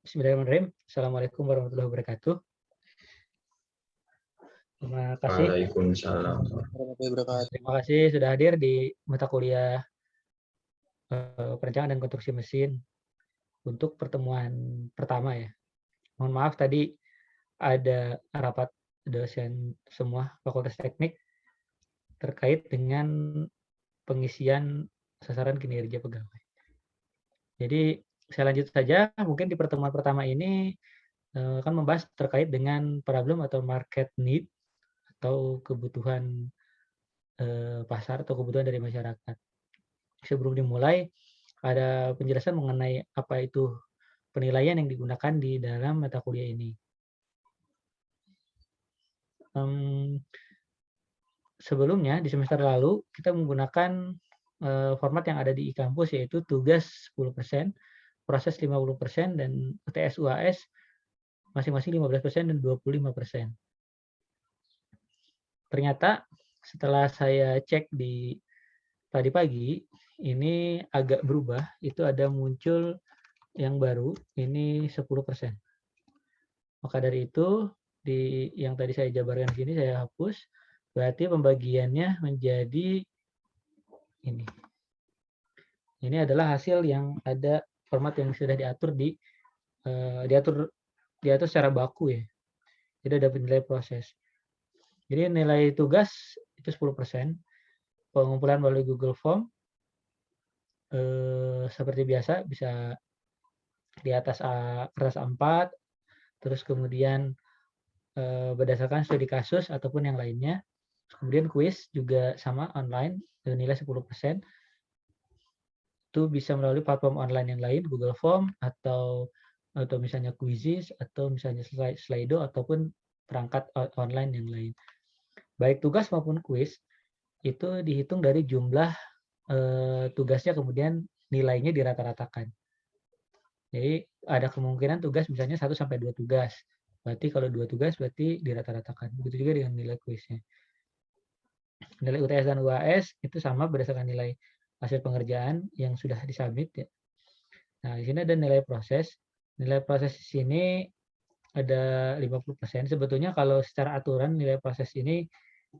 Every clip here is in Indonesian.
Bismillahirrahmanirrahim. Assalamualaikum warahmatullahi wabarakatuh. Terima kasih. Waalaikumsalam. Terima kasih sudah hadir di mata kuliah perencanaan dan konstruksi mesin untuk pertemuan pertama ya. Mohon maaf tadi ada rapat dosen semua Fakultas Teknik terkait dengan pengisian sasaran kinerja pegawai. Jadi saya lanjut saja, mungkin di pertemuan pertama ini akan membahas terkait dengan problem atau market need atau kebutuhan pasar atau kebutuhan dari masyarakat. Sebelum dimulai, ada penjelasan mengenai apa itu penilaian yang digunakan di dalam mata kuliah ini. Sebelumnya, di semester lalu, kita menggunakan format yang ada di e-kampus, yaitu tugas 10%, proses 50%, dan UTS UAS masing-masing 15% dan 25%. Ternyata setelah saya cek di tadi pagi, ini agak berubah, itu ada muncul yang baru, ini 10%. Maka dari itu, yang tadi saya jabarkan di sini saya hapus, berarti pembagiannya menjadi ini. Ini adalah hasil yang ada format yang sudah diatur diatur secara baku ya. Jadi ada penilai proses. Jadi nilai tugas itu 10%. Pengumpulan melalui Google Form seperti biasa bisa di atas kertas A4, terus kemudian berdasarkan studi kasus ataupun yang lainnya. Kemudian kuis juga sama online nilai 10%. Itu bisa melalui platform online yang lain, Google Form atau misalnya Quizizz atau misalnya Slido ataupun perangkat online yang lain. Baik tugas maupun kuis itu dihitung dari jumlah tugasnya, kemudian nilainya dirata-ratakan. Jadi ada kemungkinan tugas misalnya 1 sampai 2 tugas. Berarti kalau 2 tugas berarti dirata-ratakan. Begitu juga dengan nilai kuisnya. Nilai UTS dan UAS itu sama berdasarkan nilai hasil pengerjaan yang sudah disubmit ya. Nah, di sini ada nilai proses. Nilai proses di sini ada 50%. Sebetulnya kalau secara aturan nilai proses ini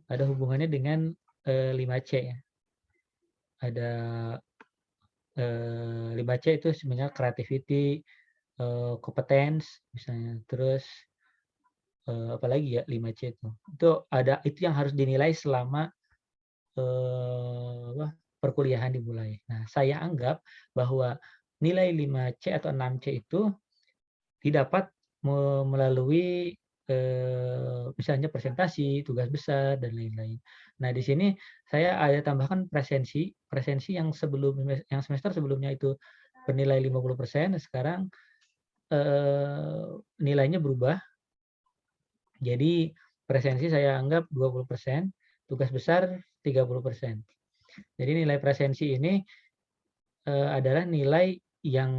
ada hubungannya dengan 5C ya. Ada 5C itu sebenarnya creativity, competence misalnya. Terus apalagi ya 5C itu. Itu yang harus dinilai selama perkuliahan dimulai. Nah, saya anggap bahwa nilai 5C atau 6C itu didapat melalui misalnya presentasi, tugas besar, dan lain-lain. Nah, di sini saya ada tambahkan presensi yang semester sebelumnya itu bernilai 50%, sekarang nilainya berubah. Jadi presensi saya anggap 20%, tugas besar 30%. Jadi nilai presensi ini adalah nilai yang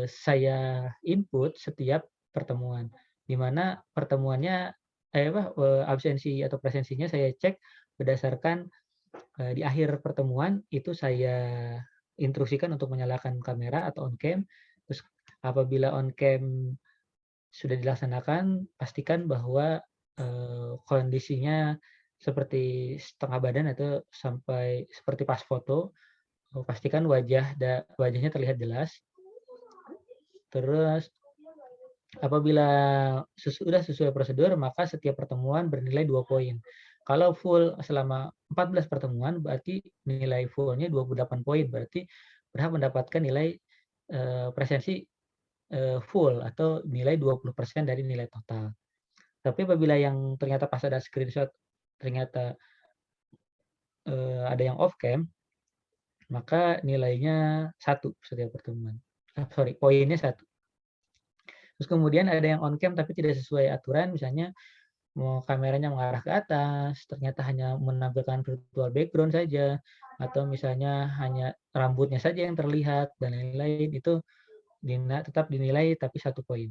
saya input setiap pertemuan, di mana pertemuannya absensi atau presensinya saya cek berdasarkan di akhir pertemuan itu saya instruksikan untuk menyalakan kamera atau on cam. Terus apabila on cam sudah dilaksanakan, pastikan bahwa kondisinya seperti setengah badan atau sampai seperti pas foto. Pastikan wajahnya terlihat jelas. Terus apabila sudah sesuai prosedur, maka setiap pertemuan bernilai 2 poin. Kalau full selama 14 pertemuan, berarti nilai full-nya 28 poin. Berarti berhak mendapatkan nilai presensi full atau nilai 20% dari nilai total. Tapi apabila yang ternyata pas ada screenshot ternyata ada yang off cam, maka nilainya 1 setiap pertemuan. Poinnya 1. Terus kemudian ada yang on cam tapi tidak sesuai aturan, misalnya mau kameranya mengarah ke atas, ternyata hanya menampilkan virtual background saja, atau misalnya hanya rambutnya saja yang terlihat, dan lain-lain, itu tetap dinilai tapi 1 poin.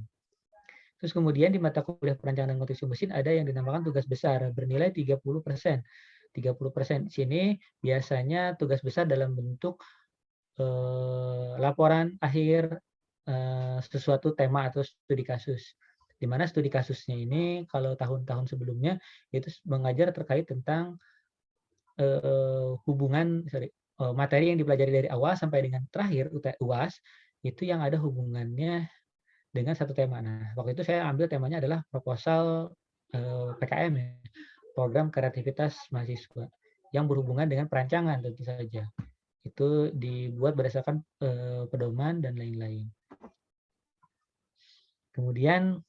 Terus kemudian di mata kuliah perencanaan dan konstruksi mesin ada yang dinamakan tugas besar, bernilai 30%. 30% di sini biasanya tugas besar dalam bentuk laporan akhir sesuatu tema atau studi kasus. Di mana studi kasusnya ini kalau tahun-tahun sebelumnya itu mengajar terkait tentang materi yang dipelajari dari awal sampai dengan terakhir UAS itu yang ada hubungannya dengan satu tema. Nah, waktu itu saya ambil temanya adalah proposal PKM ya, program kreativitas mahasiswa yang berhubungan dengan perancangan tentu saja. Itu dibuat berdasarkan pedoman dan lain-lain. Kemudian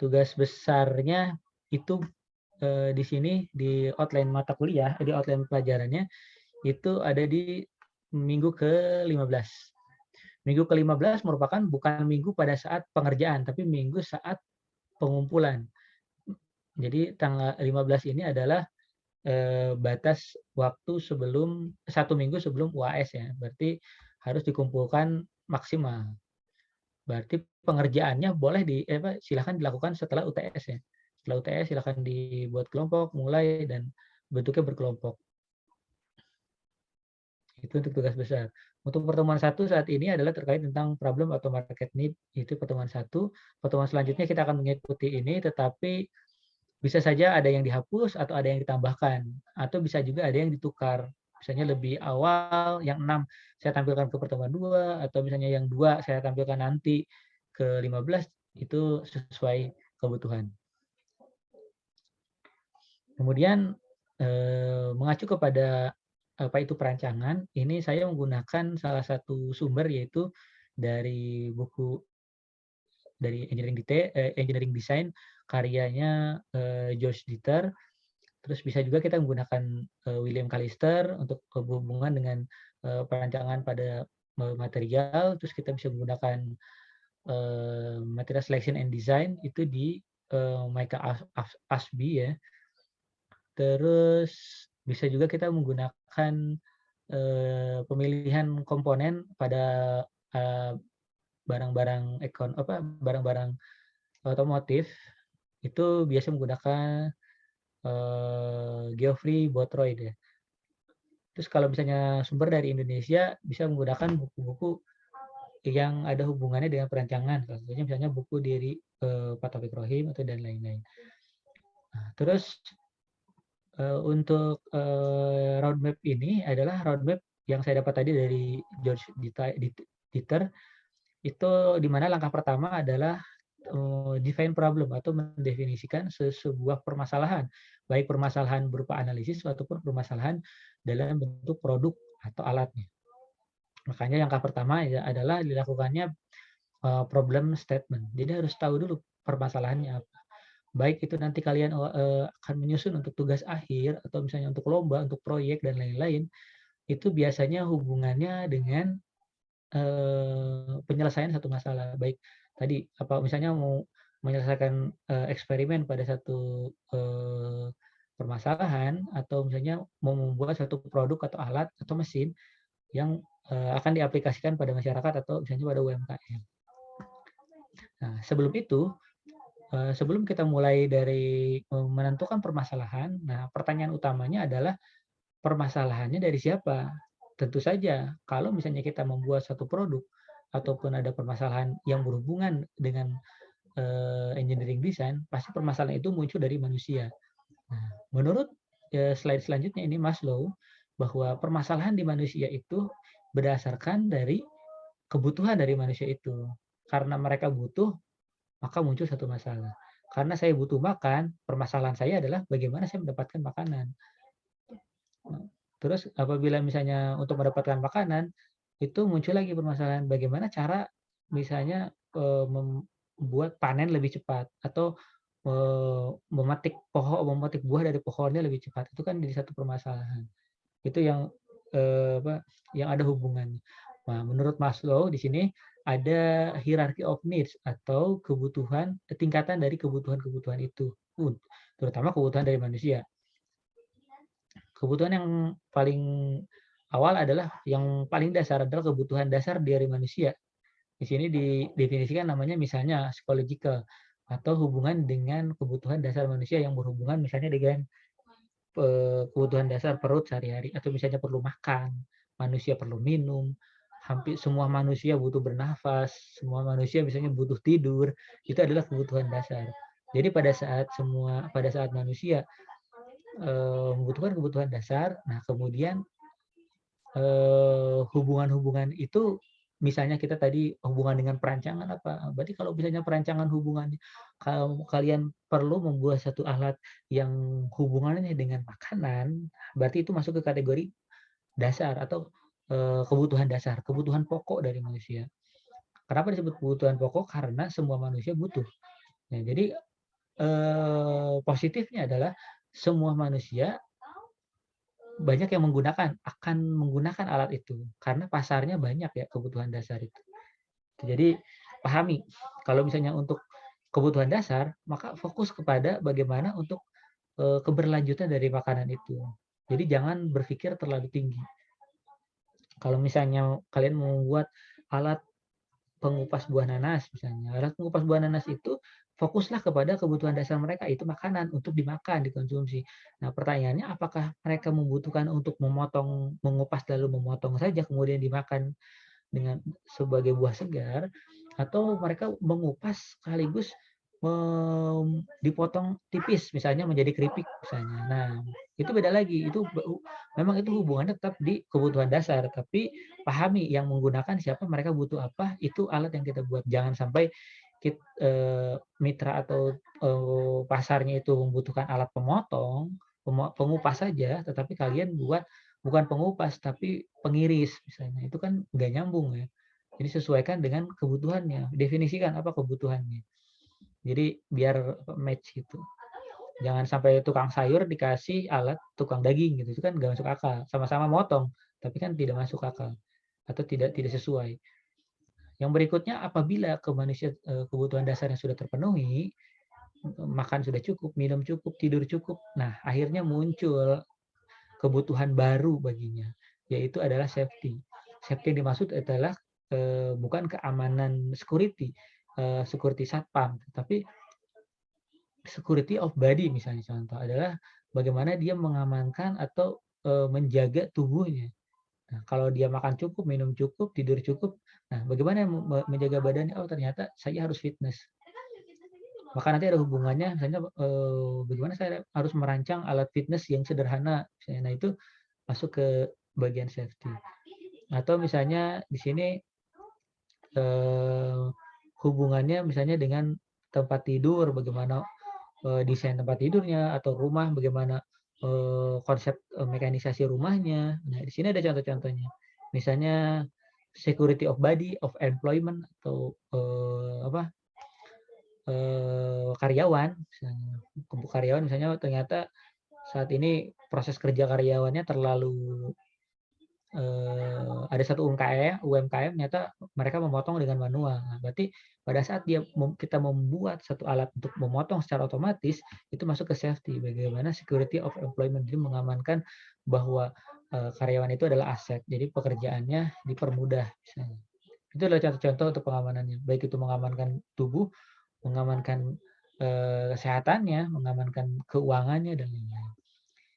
tugas besarnya itu di sini di outline mata kuliah, di outline pelajarannya itu ada di minggu ke-15. Minggu ke-15 merupakan bukan minggu pada saat pengerjaan, tapi minggu saat pengumpulan. Jadi tanggal 15 ini adalah batas waktu sebelum 1 minggu sebelum UAS ya. Berarti harus dikumpulkan maksimal. Berarti pengerjaannya boleh silakan dilakukan setelah UTS ya. Setelah UTS silakan dibuat kelompok, mulai dan bentuknya berkelompok. Itu untuk tugas besar. Untuk pertemuan 1 saat ini adalah terkait tentang problem atau market need. Itu pertemuan 1. Pertemuan selanjutnya kita akan mengikuti ini, tetapi bisa saja ada yang dihapus atau ada yang ditambahkan. Atau bisa juga ada yang ditukar. Misalnya lebih awal, yang 6 saya tampilkan ke pertemuan 2, atau misalnya yang 2 saya tampilkan nanti ke 15, itu sesuai kebutuhan. Kemudian mengacu kepada apa itu perancangan, ini saya menggunakan salah satu sumber yaitu dari buku dari Engineering Design karyanya George Dieter. Terus bisa juga kita menggunakan William Callister untuk berhubungan dengan perancangan pada material. Terus kita bisa menggunakan material selection and design itu di Michael Ashby ya. Terus bisa juga kita menggunakan pemilihan komponen pada barang-barang barang-barang otomotif itu biasa menggunakan Geoffrey Bothroyd ya. Terus kalau misalnya sumber dari Indonesia bisa menggunakan buku-buku yang ada hubungannya dengan perancangan. Contohnya misalnya buku dari Pak Taufik Rohim atau dan lain-lain. Nah, terus untuk roadmap ini adalah roadmap yang saya dapat tadi dari George Dieter. Itu di mana langkah pertama adalah define problem atau mendefinisikan sebuah permasalahan, baik permasalahan berupa analisis ataupun permasalahan dalam bentuk produk atau alatnya. Makanya langkah pertama ya adalah dilakukannya problem statement. Jadi harus tahu dulu permasalahannya apa. Baik itu nanti kalian akan menyusun untuk tugas akhir atau misalnya untuk lomba, untuk proyek dan lain-lain, itu biasanya hubungannya dengan penyelesaian satu masalah. Baik tadi apa misalnya mau menyelesaikan eksperimen pada satu permasalahan atau misalnya mau membuat satu produk atau alat atau mesin yang akan diaplikasikan pada masyarakat atau misalnya pada UMKM. Nah, sebelum itu, sebelum kita mulai dari menentukan permasalahan, nah pertanyaan utamanya adalah permasalahannya dari siapa? Tentu saja, kalau misalnya kita membuat satu produk ataupun ada permasalahan yang berhubungan dengan engineering design, pasti permasalahan itu muncul dari manusia. Nah, menurut slide selanjutnya ini Maslow, bahwa permasalahan di manusia itu berdasarkan dari kebutuhan dari manusia itu. Karena mereka butuh, maka muncul satu masalah. Karena saya butuh makan, permasalahan saya adalah bagaimana saya mendapatkan makanan. Terus apabila misalnya untuk mendapatkan makanan, itu muncul lagi permasalahan bagaimana cara misalnya membuat panen lebih cepat atau memetik buah dari pohonnya lebih cepat. Itu kan jadi satu permasalahan. Itu yang yang ada hubungannya. Nah, menurut Maslow di sini ada hierarchy of needs atau kebutuhan tingkatan dari kebutuhan-kebutuhan itu, terutama kebutuhan dari manusia. Kebutuhan yang paling awal adalah yang paling dasar adalah kebutuhan dasar dari manusia. Di sini didefinisikan namanya misalnya psychological atau hubungan dengan kebutuhan dasar manusia yang berhubungan misalnya dengan kebutuhan dasar perut sehari-hari atau misalnya perlu makan, manusia perlu minum, hampir semua manusia butuh bernafas, semua manusia misalnya butuh tidur, itu adalah kebutuhan dasar. Jadi pada saat manusia membutuhkan kebutuhan dasar, nah kemudian hubungan-hubungan itu misalnya kita tadi hubungan dengan perancangan apa, berarti kalau misalnya perancangan hubungan kalau kalian perlu membuat satu alat yang hubungannya dengan makanan, berarti itu masuk ke kategori dasar atau, kebutuhan dasar, kebutuhan pokok dari manusia. Kenapa disebut kebutuhan pokok? Karena semua manusia butuh. Nah, jadi, positifnya adalah semua manusia banyak yang akan menggunakan alat itu, karena pasarnya banyak ya kebutuhan dasar itu. Jadi pahami, kalau misalnya untuk kebutuhan dasar, maka fokus kepada bagaimana untuk, keberlanjutan dari makanan itu. Jadi jangan berpikir terlalu tinggi. Kalau misalnya kalian mau membuat alat pengupas buah nanas misalnya, alat pengupas buah nanas itu fokuslah kepada kebutuhan dasar mereka, itu makanan untuk dimakan, dikonsumsi. Nah, pertanyaannya apakah mereka membutuhkan untuk mengupas lalu memotong saja kemudian dimakan dengan sebagai buah segar, atau mereka mengupas sekaligus dipotong tipis misalnya menjadi keripik misalnya. Nah, itu beda lagi, memang itu hubungannya tetap di kebutuhan dasar, tapi pahami yang menggunakan siapa, mereka butuh apa, itu alat yang kita buat. Jangan sampai mitra atau, pasarnya itu membutuhkan alat pemotong, pengupas saja, tetapi kalian buat bukan pengupas, tapi pengiris misalnya, itu kan nggak nyambung ya. Jadi sesuaikan dengan kebutuhannya, definisikan apa kebutuhannya. Jadi biar match gitu. Jangan sampai tukang sayur dikasih alat tukang daging gitu, itu kan nggak masuk akal. Sama-sama motong, tapi kan tidak masuk akal atau tidak tidak sesuai. Yang berikutnya apabila kebutuhan dasarnya sudah terpenuhi, makan sudah cukup, minum cukup, tidur cukup. Nah, akhirnya muncul kebutuhan baru baginya, yaitu adalah safety. Safety yang dimaksud adalah bukan keamanan security satpam, tapi security of body misalnya contoh adalah bagaimana dia mengamankan atau menjaga tubuhnya. Nah, kalau dia makan cukup, minum cukup, tidur cukup, nah bagaimana menjaga badannya? Oh ternyata saya harus fitness. Maka nanti ada hubungannya, misalnya bagaimana saya harus merancang alat fitness yang sederhana, misalnya. Nah itu masuk ke bagian safety. Atau misalnya di sini eh, hubungannya misalnya dengan tempat tidur, bagaimana desain tempat tidurnya atau rumah, bagaimana konsep mekanisasi rumahnya. Nah, di sini ada contoh-contohnya. Misalnya security of body, of employment atau karyawan, misalnya karyawan misalnya ternyata saat ini proses kerja karyawannya terlalu ada satu UMKM ternyata mereka memotong dengan manual. Nah, berarti pada saat kita membuat satu alat untuk memotong secara otomatis, itu masuk ke safety. Bagaimana security of employment, jadi mengamankan bahwa karyawan itu adalah aset. Jadi pekerjaannya dipermudah misalnya. Itu adalah contoh-contoh untuk pengamanannya. Baik itu mengamankan tubuh, mengamankan kesehatannya, mengamankan keuangannya dan lain-lain.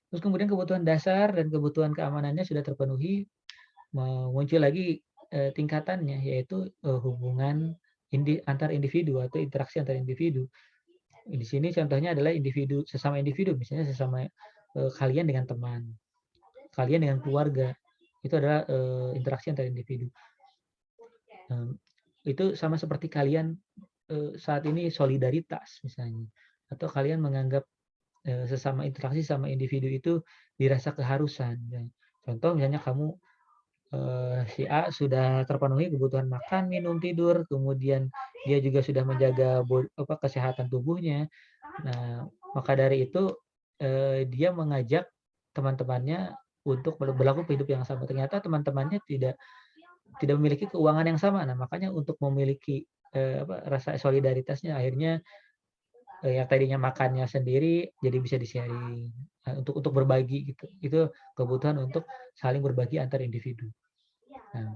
Terus kemudian kebutuhan dasar dan kebutuhan keamanannya sudah terpenuhi, muncul lagi tingkatannya yaitu hubungan antar individu atau interaksi antar individu. Di sini contohnya adalah sesama individu, misalnya sesama kalian dengan teman, kalian dengan keluarga. Itu adalah interaksi antar individu. Itu sama seperti kalian saat ini solidaritas misalnya, atau kalian menganggap sesama interaksi sama individu itu dirasa keharusan. Contoh misalnya kamu si A sudah terpenuhi kebutuhan makan, minum, tidur, kemudian dia juga sudah menjaga kesehatan tubuhnya. Nah, maka dari itu dia mengajak teman-temannya untuk berlaku hidup yang sama. Ternyata teman-temannya tidak memiliki keuangan yang sama. Nah, makanya untuk memiliki rasa solidaritasnya akhirnya yang tadinya makannya sendiri jadi bisa di-sharing. Nah, untuk berbagi gitu. Itu kebutuhan untuk saling berbagi antar individu. Nah,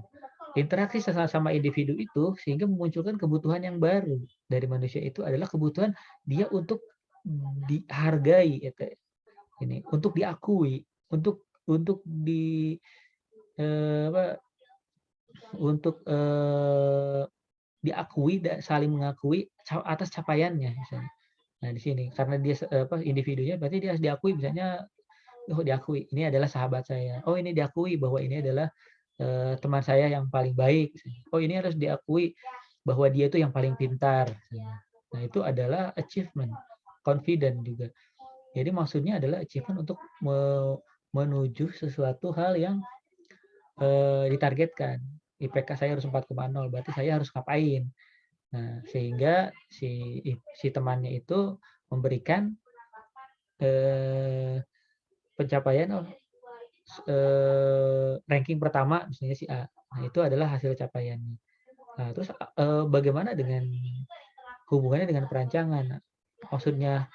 interaksi sama individu itu sehingga memunculkan kebutuhan yang baru dari manusia itu adalah kebutuhan dia untuk dihargai, untuk diakui, untuk di untuk, diakui saling mengakui atas capaiannya misalnya. Nah di sini karena dia individunya berarti dia harus diakui misalnya, oh diakui ini adalah sahabat saya, oh ini diakui bahwa ini adalah, teman saya yang paling baik misalnya, oh ini harus diakui bahwa dia itu yang paling pintar misalnya. Nah itu adalah achievement, confident juga. Jadi maksudnya adalah achievement untuk menuju sesuatu hal yang, ditargetkan. IPK saya harus 4,0 berarti saya harus ngapain. Nah, sehingga si temannya itu memberikan, eee, pencapaian, ranking pertama misalnya si A. Nah, itu adalah hasil capaiannya. Nah, terus, bagaimana dengan hubungannya dengan perancangan? Nah, maksudnya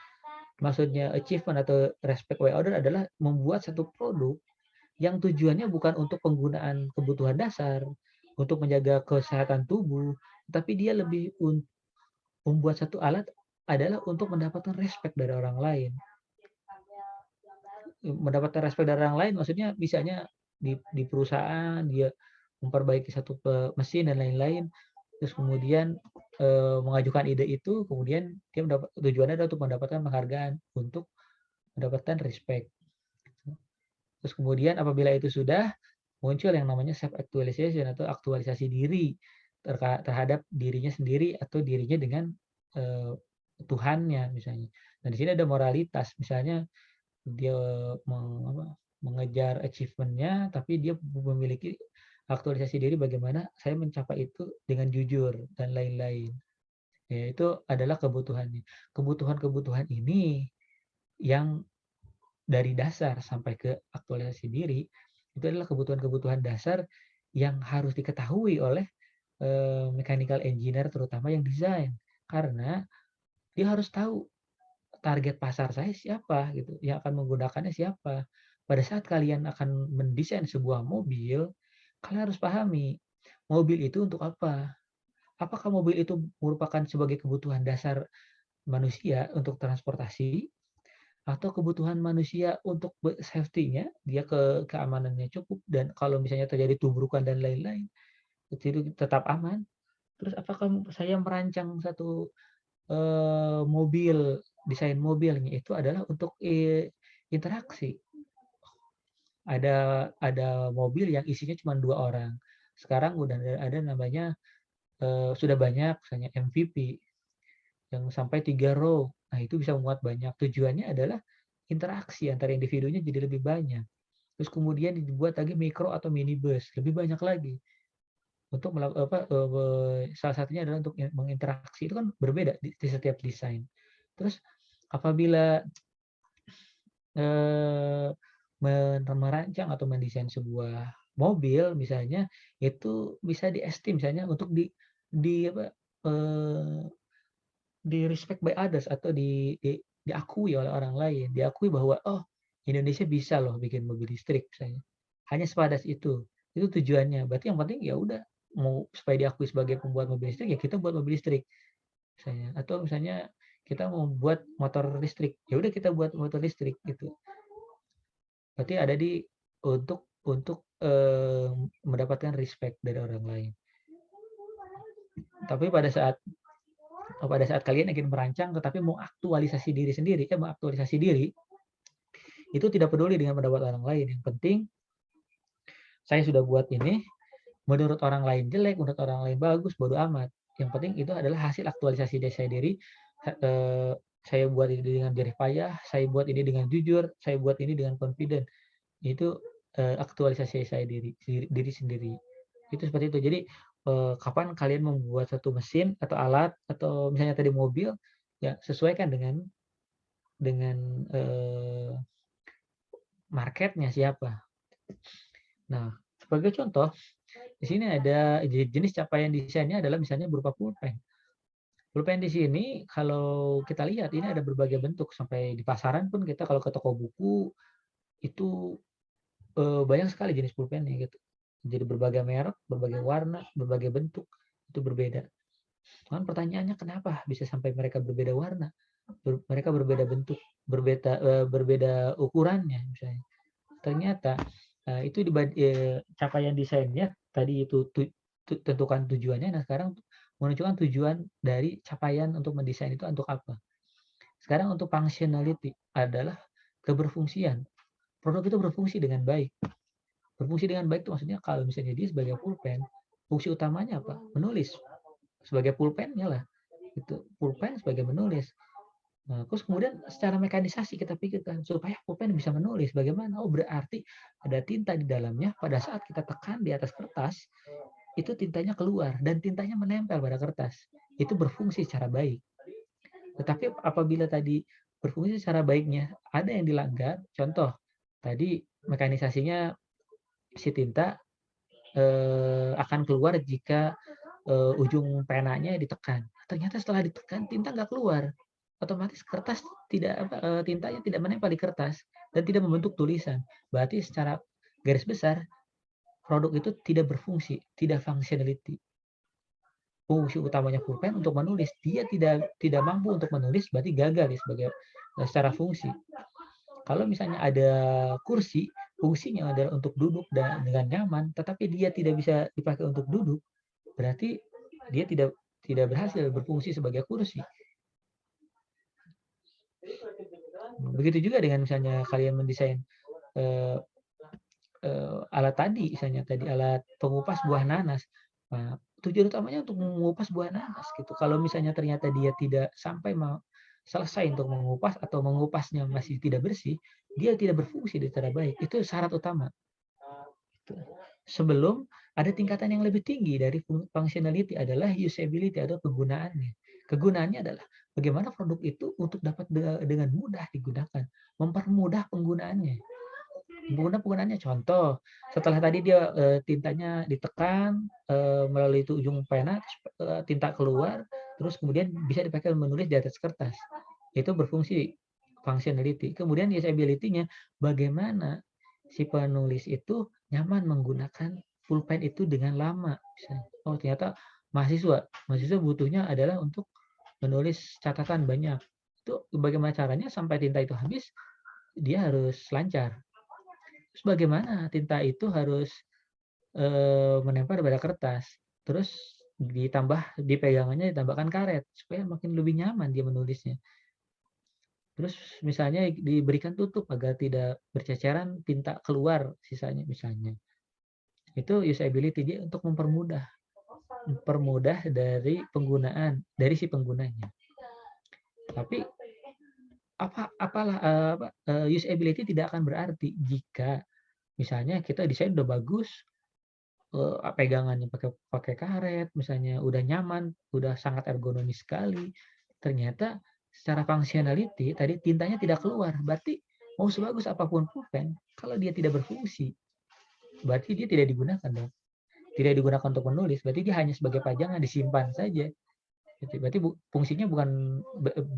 maksudnya achievement atau respect way order adalah membuat satu produk yang tujuannya bukan untuk penggunaan kebutuhan dasar, untuk menjaga kesehatan tubuh, tapi dia lebih membuat satu alat adalah untuk mendapatkan respect dari orang lain. Mendapatkan respect dari orang lain maksudnya misalnya di perusahaan dia memperbaiki satu mesin dan lain-lain, terus kemudian, mengajukan ide itu, kemudian dia tujuannya adalah untuk mendapatkan penghargaan, untuk mendapatkan respect. Terus kemudian apabila itu sudah, muncul yang namanya self actualization atau aktualisasi diri terhadap dirinya sendiri atau dirinya dengan, eee, Tuhannya misalnya. Nah di sini ada moralitas, misalnya dia mengejar achievement-nya, tapi dia memiliki aktualisasi diri bagaimana saya mencapai itu dengan jujur dan lain-lain. Ya itu adalah kebutuhannya. Kebutuhan-kebutuhan ini yang dari dasar sampai ke aktualisasi diri, itu adalah kebutuhan-kebutuhan dasar yang harus diketahui oleh, mechanical engineer terutama yang desain. Karena dia harus tahu target pasar saya siapa gitu, yang akan menggunakannya siapa. Pada saat kalian akan mendesain sebuah mobil, kalian harus pahami, mobil itu untuk apa? Apakah mobil itu merupakan sebagai kebutuhan dasar manusia untuk transportasi, atau kebutuhan manusia untuk safety-nya, dia keamanannya cukup dan kalau misalnya terjadi tubrukan dan lain-lain, itu tetap aman. Terus apakah saya merancang satu desain mobilnya itu adalah untuk, interaksi. Ada mobil yang isinya cuma 2 orang. Sekarang udah ada namanya, sudah banyak misalnya MVP yang sampai 3 row. Nah, itu bisa memuat banyak. Tujuannya adalah interaksi antara individunya jadi lebih banyak. Terus kemudian dibuat lagi mikro atau minibus, lebih banyak lagi. Untuk salah satunya adalah untuk menginteraksi, itu kan berbeda di setiap desain. Terus apabila, eee, merancang atau mendesain sebuah mobil misalnya, itu bisa misalnya untuk di apa, eee, di-respect by others atau diakui oleh orang lain, diakui bahwa, "Oh, Indonesia bisa loh bikin mobil listrik," misalnya. Hanya sebatas itu tujuannya. Berarti yang penting ya udah, mau supaya diakui sebagai pembuat mobil listrik, ya kita buat mobil listrik, misalnya. Atau misalnya kita mau buat motor listrik, ya udah kita buat motor listrik, gitu. Berarti ada untuk, mendapatkan respect dari orang lain. Tapi pada saat kalian ingin merancang tetapi mau aktualisasi diri sendiri, mengaktualisasi diri, itu tidak peduli dengan pendapat orang lain. Yang penting saya sudah buat ini, menurut orang lain jelek, menurut orang lain bagus, bodo amat. Yang penting itu adalah hasil aktualisasi diri saya diri. Saya buat ini dengan jerih payah, saya buat ini dengan jujur, saya buat ini dengan confident. Itu, aktualisasi saya diri sendiri. Itu seperti itu. Jadi, kapan kalian membuat satu mesin atau alat atau misalnya tadi mobil, ya sesuaikan dengan, marketnya siapa. Nah, sebagai contoh, di sini ada jenis capaian desainnya adalah misalnya berupa pulpen. Pulpen di sini kalau kita lihat ini ada berbagai bentuk, sampai di pasaran pun kita kalau ke toko buku, itu, banyak sekali jenis pulpennya gitu. Jadi berbagai merek, berbagai warna, berbagai bentuk, itu berbeda. Cuman pertanyaannya kenapa bisa sampai mereka berbeda warna, mereka berbeda bentuk, berbeda ukurannya misalnya. Ternyata, itu capaian desainnya tadi itu tentukan tujuannya. Nah, sekarang menentukan tujuan dari capaian untuk mendesain itu untuk apa. Sekarang untuk functionality adalah keberfungsian. Produk itu berfungsi dengan baik. Berfungsi dengan baik itu maksudnya kalau misalnya dia sebagai pulpen, fungsi utamanya apa? Menulis. Sebagai pulpennya lah. Itu pulpen sebagai menulis. Nah, terus kemudian secara mekanisasi kita pikirkan supaya pulpen bisa menulis bagaimana? Oh, berarti ada tinta di dalamnya. Pada saat kita tekan di atas kertas, itu tintanya keluar dan tintanya menempel pada kertas. Itu berfungsi secara baik. Tetapi apabila tadi berfungsi secara baiknya ada yang dilanggar, contoh tadi mekanisasinya si tinta akan keluar jika ujung penanya ditekan. Ternyata setelah ditekan tinta nggak keluar. Otomatis kertas tidak tintanya tidak menempel di kertas dan tidak membentuk tulisan. Berarti secara garis besar produk itu tidak berfungsi, tidak functionality. Fungsi utamanya pulpen untuk menulis, dia tidak mampu untuk menulis, berarti gagal ya sebagai secara fungsi. Kalau misalnya ada kursi, fungsinya adalah untuk duduk dan dengan nyaman, tetapi dia tidak bisa dipakai untuk duduk, berarti dia tidak berhasil berfungsi sebagai kursi. Begitu juga dengan misalnya kalian mendesain eh, alat tadi, misalnya tadi alat pengupas buah nanas. Nah, tujuan utamanya untuk mengupas buah nanas gitu. Kalau misalnya ternyata dia tidak sampai selesai untuk mengupas atau mengupasnya masih tidak bersih, dia tidak berfungsi secara baik. Itu syarat utama. Sebelum ada tingkatan yang lebih tinggi dari functionality adalah usability atau kegunaannya. Kegunaannya adalah bagaimana produk itu untuk dapat dengan mudah digunakan, mempermudah penggunaannya. Penggunaannya contoh, setelah tadi dia tintanya ditekan melalui itu ujung pena, tinta keluar, terus kemudian bisa dipakai menulis di atas kertas. Itu berfungsi functionality. Kemudian usability-nya bagaimana si penulis itu nyaman menggunakan pulpen itu dengan lama. Misalnya, oh ternyata mahasiswa butuhnya adalah untuk menulis catatan banyak. Itu bagaimana caranya sampai tinta itu habis, dia harus lancar. Terus bagaimana tinta itu harus menempel pada kertas. Terus dipegangannya ditambahkan karet supaya makin lebih nyaman dia menulisnya. Terus misalnya diberikan tutup agar tidak berceceran tinta keluar sisanya misalnya. Itu usability dia untuk mempermudah dari penggunaan dari si penggunanya. Tapi usability tidak akan berarti jika misalnya kita desain udah bagus, pegangannya pakai karet, misalnya udah nyaman, udah sangat ergonomis sekali, ternyata secara functionality tadi tintanya tidak keluar, berarti mau sebagus apapun pulpen, kalau dia tidak berfungsi, berarti dia tidak digunakan dong. Tidak digunakan untuk menulis, berarti dia hanya sebagai pajangan, disimpan saja. Berarti fungsinya bukan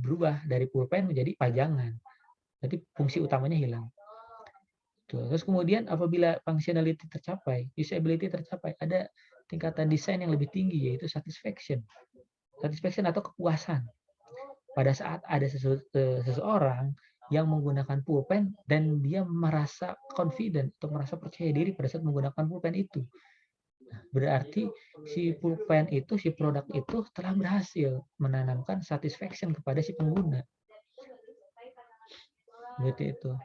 berubah dari pulpen menjadi pajangan. Berarti fungsi utamanya hilang. Terus kemudian apabila functionality tercapai, usability tercapai, ada tingkatan desain yang lebih tinggi yaitu satisfaction. Satisfaction atau kepuasan. Pada saat ada seseorang yang menggunakan pulpen dan dia merasa confident atau merasa percaya diri pada saat menggunakan pulpen itu. Berarti si pulpen itu, si produk itu telah berhasil menanamkan satisfaction kepada si pengguna. Seperti itu.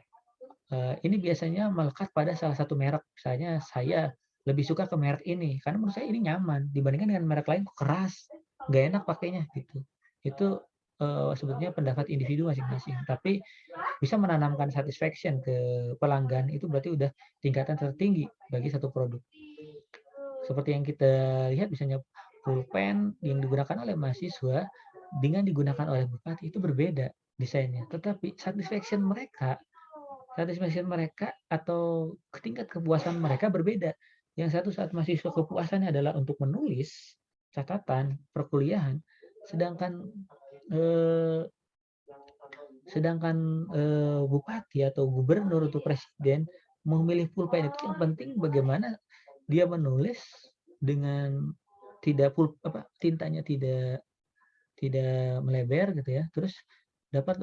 Ini biasanya melekat pada salah satu merek. Misalnya saya lebih suka ke merek ini karena menurut saya ini nyaman dibandingkan dengan merek lain kok keras, nggak enak pakainya gitu. Itu sebetulnya pendapat individu masing-masing. Tapi bisa menanamkan satisfaction ke pelanggan itu berarti udah tingkatan tertinggi bagi satu produk. Seperti yang kita lihat misalnya pulpen yang digunakan oleh mahasiswa dengan digunakan oleh bupati itu berbeda desainnya. Tetapi satisfaction mereka atau tingkat kepuasan mereka berbeda. Yang satu saat mahasiswa kepuasannya adalah untuk menulis catatan perkuliahan, sedangkan eh, bupati atau gubernur atau presiden memilih pulpen itu yang penting bagaimana dia menulis dengan tintanya tidak melebar gitu ya. Terus dapat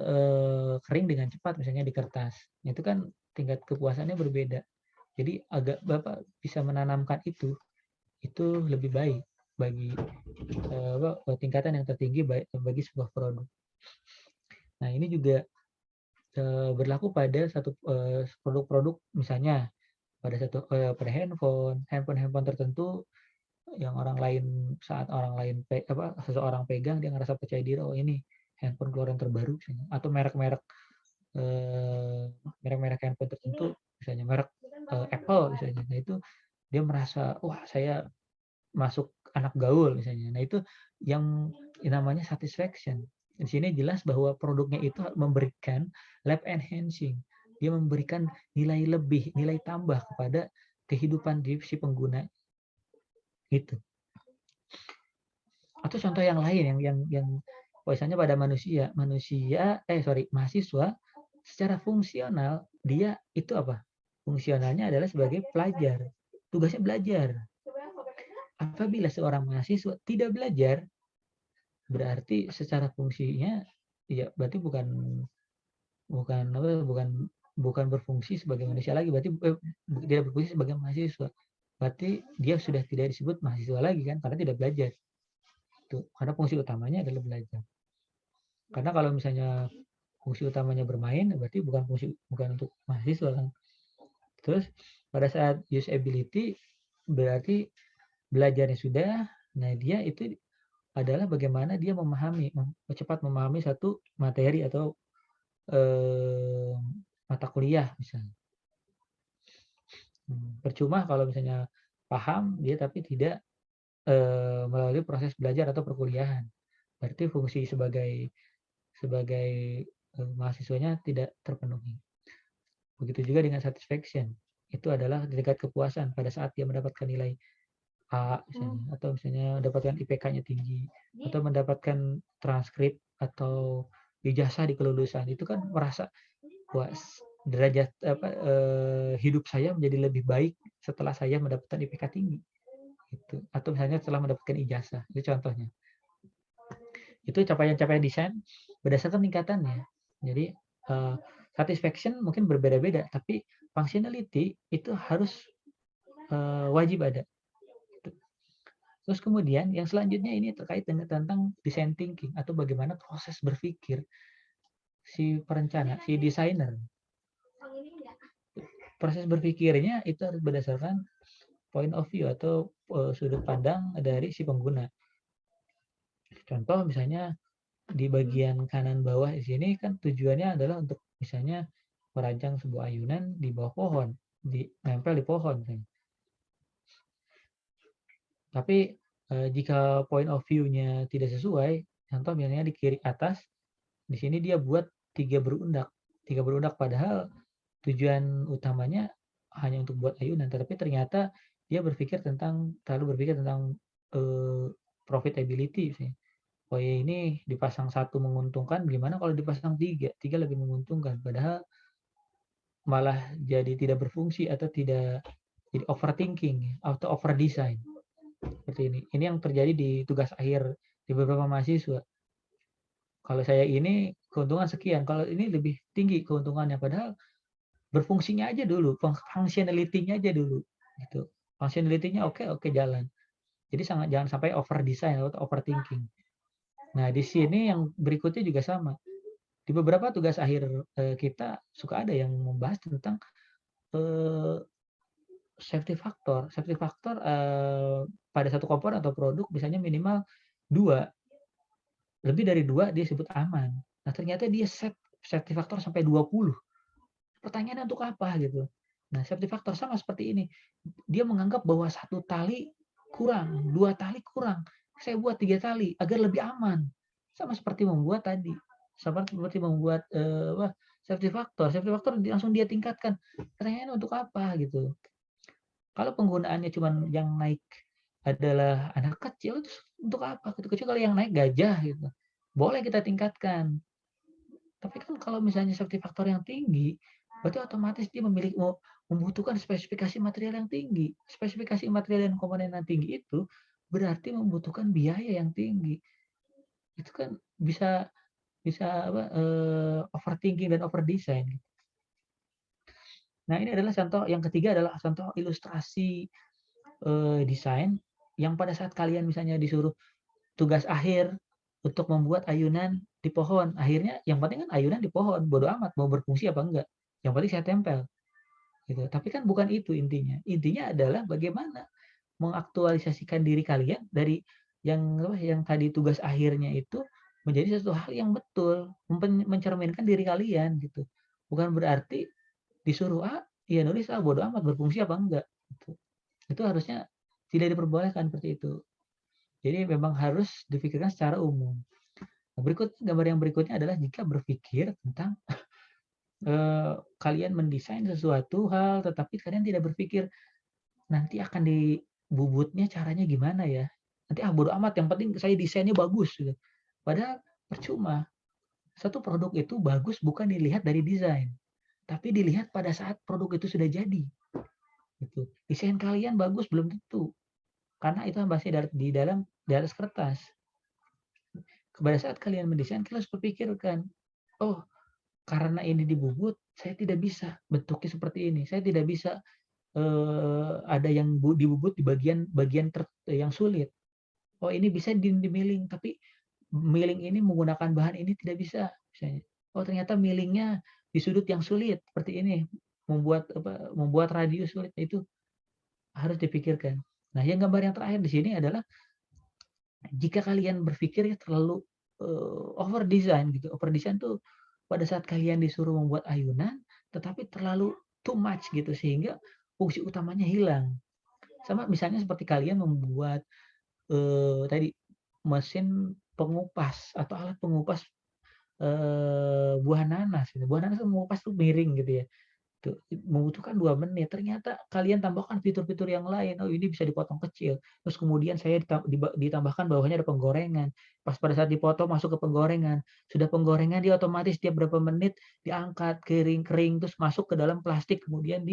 kering dengan cepat misalnya di kertas. Itu kan tingkat kepuasannya berbeda. Jadi agak Bapak bisa menanamkan itu lebih baik bagi tingkatan yang tertinggi bagi sebuah produk. Nah, ini juga berlaku pada satu produk-produk, misalnya pada handphone tertentu yang orang lain, saat orang lain seseorang pegang, dia ngerasa percaya diri, oh ini handphone keluaran terbaru misalnya. Atau merek-merek handphone tertentu, misalnya merek Apple misalnya. Nah, itu dia merasa, wah saya masuk anak gaul misalnya. Nah, itu yang namanya satisfaction. Di sini jelas bahwa produknya itu memberikan life enhancing. Dia memberikan nilai lebih, nilai tambah kepada kehidupan di si pengguna itu. Atau contoh yang lain yang misalnya pada mahasiswa secara fungsional dia itu apa? Fungsionalnya adalah sebagai pelajar. Tugasnya belajar. Apabila seorang mahasiswa tidak belajar, berarti secara fungsinya ya berarti bukan bukan bukan berfungsi sebagai manusia lagi, berarti tidak berfungsi sebagai mahasiswa. Berarti dia sudah tidak disebut mahasiswa lagi kan, karena tidak belajar. Tuh, karena fungsi utamanya adalah belajar. Karena kalau misalnya fungsi utamanya bermain, berarti bukan untuk mahasiswa kan. Terus pada saat usability berarti belajarnya sudah, nah dia itu adalah bagaimana dia cepat memahami satu materi atau mata kuliah misalnya. Percuma kalau misalnya paham dia tapi tidak melalui proses belajar atau perkuliahan. Berarti fungsi sebagai mahasiswanya tidak terpenuhi. Begitu juga dengan satisfaction. Itu adalah tingkat kepuasan pada saat dia mendapatkan nilai A misalnya, atau misalnya mendapatkan IPK-nya tinggi, atau mendapatkan transkrip atau ijazah di kelulusan. Itu kan merasa puas, derajat hidup saya menjadi lebih baik setelah saya mendapatkan IPK tinggi. Gitu. Atau misalnya setelah mendapatkan ijazah. Itu contohnya. Itu capaian-capaian desain berdasarkan tingkatannya. Jadi satisfaction mungkin berbeda-beda, tapi functionality itu harus wajib ada. Terus kemudian yang selanjutnya ini terkait dengan tentang design thinking atau bagaimana proses berpikir si perencana, si desainer. Proses berpikirnya itu harus berdasarkan point of view atau sudut pandang dari si pengguna. Contoh misalnya di bagian kanan bawah di sini kan tujuannya adalah untuk misalnya merancang sebuah ayunan di bawah pohon, nempel di pohon. Tapi jika point of view-nya tidak sesuai, contoh misalnya di kiri atas, di sini dia buat tiga berundak padahal tujuan utamanya hanya untuk buat ayunan, tetapi ternyata dia terlalu berpikir tentang profitability sih. Oh ya ini dipasang satu menguntungkan, gimana kalau dipasang tiga lebih menguntungkan, padahal malah jadi tidak berfungsi atau tidak jadi overthinking atau over design. Seperti ini. Ini yang terjadi di tugas akhir di beberapa mahasiswa. Kalau saya ini keuntungan sekian, kalau ini lebih tinggi keuntungannya, padahal berfungsinya aja dulu, functionality-nya aja dulu, gitu. Functionality-nya oke jalan. Jadi jangan sampai over design atau overthinking. Nah, di sini yang berikutnya juga sama. Di beberapa tugas akhir kita suka ada yang membahas tentang safety factor. Safety factor pada satu komponen atau produk misalnya minimal 2. Lebih dari 2 dia sebut aman. Nah, ternyata dia safety factor sampai 20. Pertanyaannya untuk apa gitu. Nah, safety factor sama seperti ini. Dia menganggap bahwa 1 tali kurang, 2 tali kurang. Saya buat 3 tali agar lebih aman. Sama seperti membuat tadi. Seperti membuat safety factor. Safety factor langsung dia tingkatkan. Pertanyaannya untuk apa gitu. Kalau penggunaannya cuma yang naik adalah anak kecil, terus untuk apa? Kecuali kalau yang naik gajah gitu. Boleh kita tingkatkan. Tapi kan kalau misalnya safety factor yang tinggi, berarti otomatis dia membutuhkan spesifikasi material yang tinggi. Spesifikasi material dan komponen yang tinggi itu berarti membutuhkan biaya yang tinggi. Itu kan bisa overthinking dan overdesign. Nah, ini adalah contoh yang ketiga adalah contoh ilustrasi desain yang pada saat kalian misalnya disuruh tugas akhir untuk membuat ayunan di pohon, akhirnya yang penting kan ayunan di pohon, bodo amat mau berfungsi apa enggak, yang penting saya tempel, gitu. Tapi kan bukan itu intinya. Intinya adalah bagaimana mengaktualisasikan diri kalian dari yang apa, yang tadi tugas akhirnya itu menjadi sesuatu hal yang betul, mencerminkan diri kalian gitu. Bukan berarti disuruh A, ya nulis A, bodo amat berfungsi apa enggak, gitu. Itu harusnya tidak diperbolehkan seperti itu. Jadi memang harus difikirkan secara umum. Nah, gambar yang berikutnya adalah jika berpikir tentang kalian mendesain sesuatu hal, tetapi kalian tidak berpikir nanti akan dibubutnya caranya gimana ya? Nanti bodo amat, yang penting saya desainnya bagus gitu. Padahal percuma. Satu produk itu bagus bukan dilihat dari desain, tapi dilihat pada saat produk itu sudah jadi. Gitu. Desain kalian bagus belum tentu, karena itu masih di atas kertas. Pada saat kalian mendesain, kalian harus berpikirkan, oh karena ini dibubut, saya tidak bisa bentuknya seperti ini. Saya tidak bisa ada yang dibubut di bagian yang sulit. Oh ini bisa di-milling, tapi milling ini menggunakan bahan ini tidak bisa, misalnya. Oh ternyata millingnya di sudut yang sulit seperti ini, membuat radius sulit, itu harus dipikirkan. Nah, yang gambar yang terakhir di sini adalah jika kalian berpikirnya terlalu over design gitu. Over design tuh pada saat kalian disuruh membuat ayunan, tetapi terlalu too much gitu sehingga fungsi utamanya hilang. Sama misalnya seperti kalian membuat tadi mesin pengupas atau alat pengupas buah nanas gitu. Buah nanas kan mengupas tuh miring gitu ya. Tuh, membutuhkan 2 menit, ternyata kalian tambahkan fitur-fitur yang lain, oh ini bisa dipotong kecil, terus kemudian saya ditambahkan bawahnya ada penggorengan, pas pada saat dipotong masuk ke penggorengan, sudah penggorengan dia otomatis tiap berapa menit diangkat, kering, terus masuk ke dalam plastik, kemudian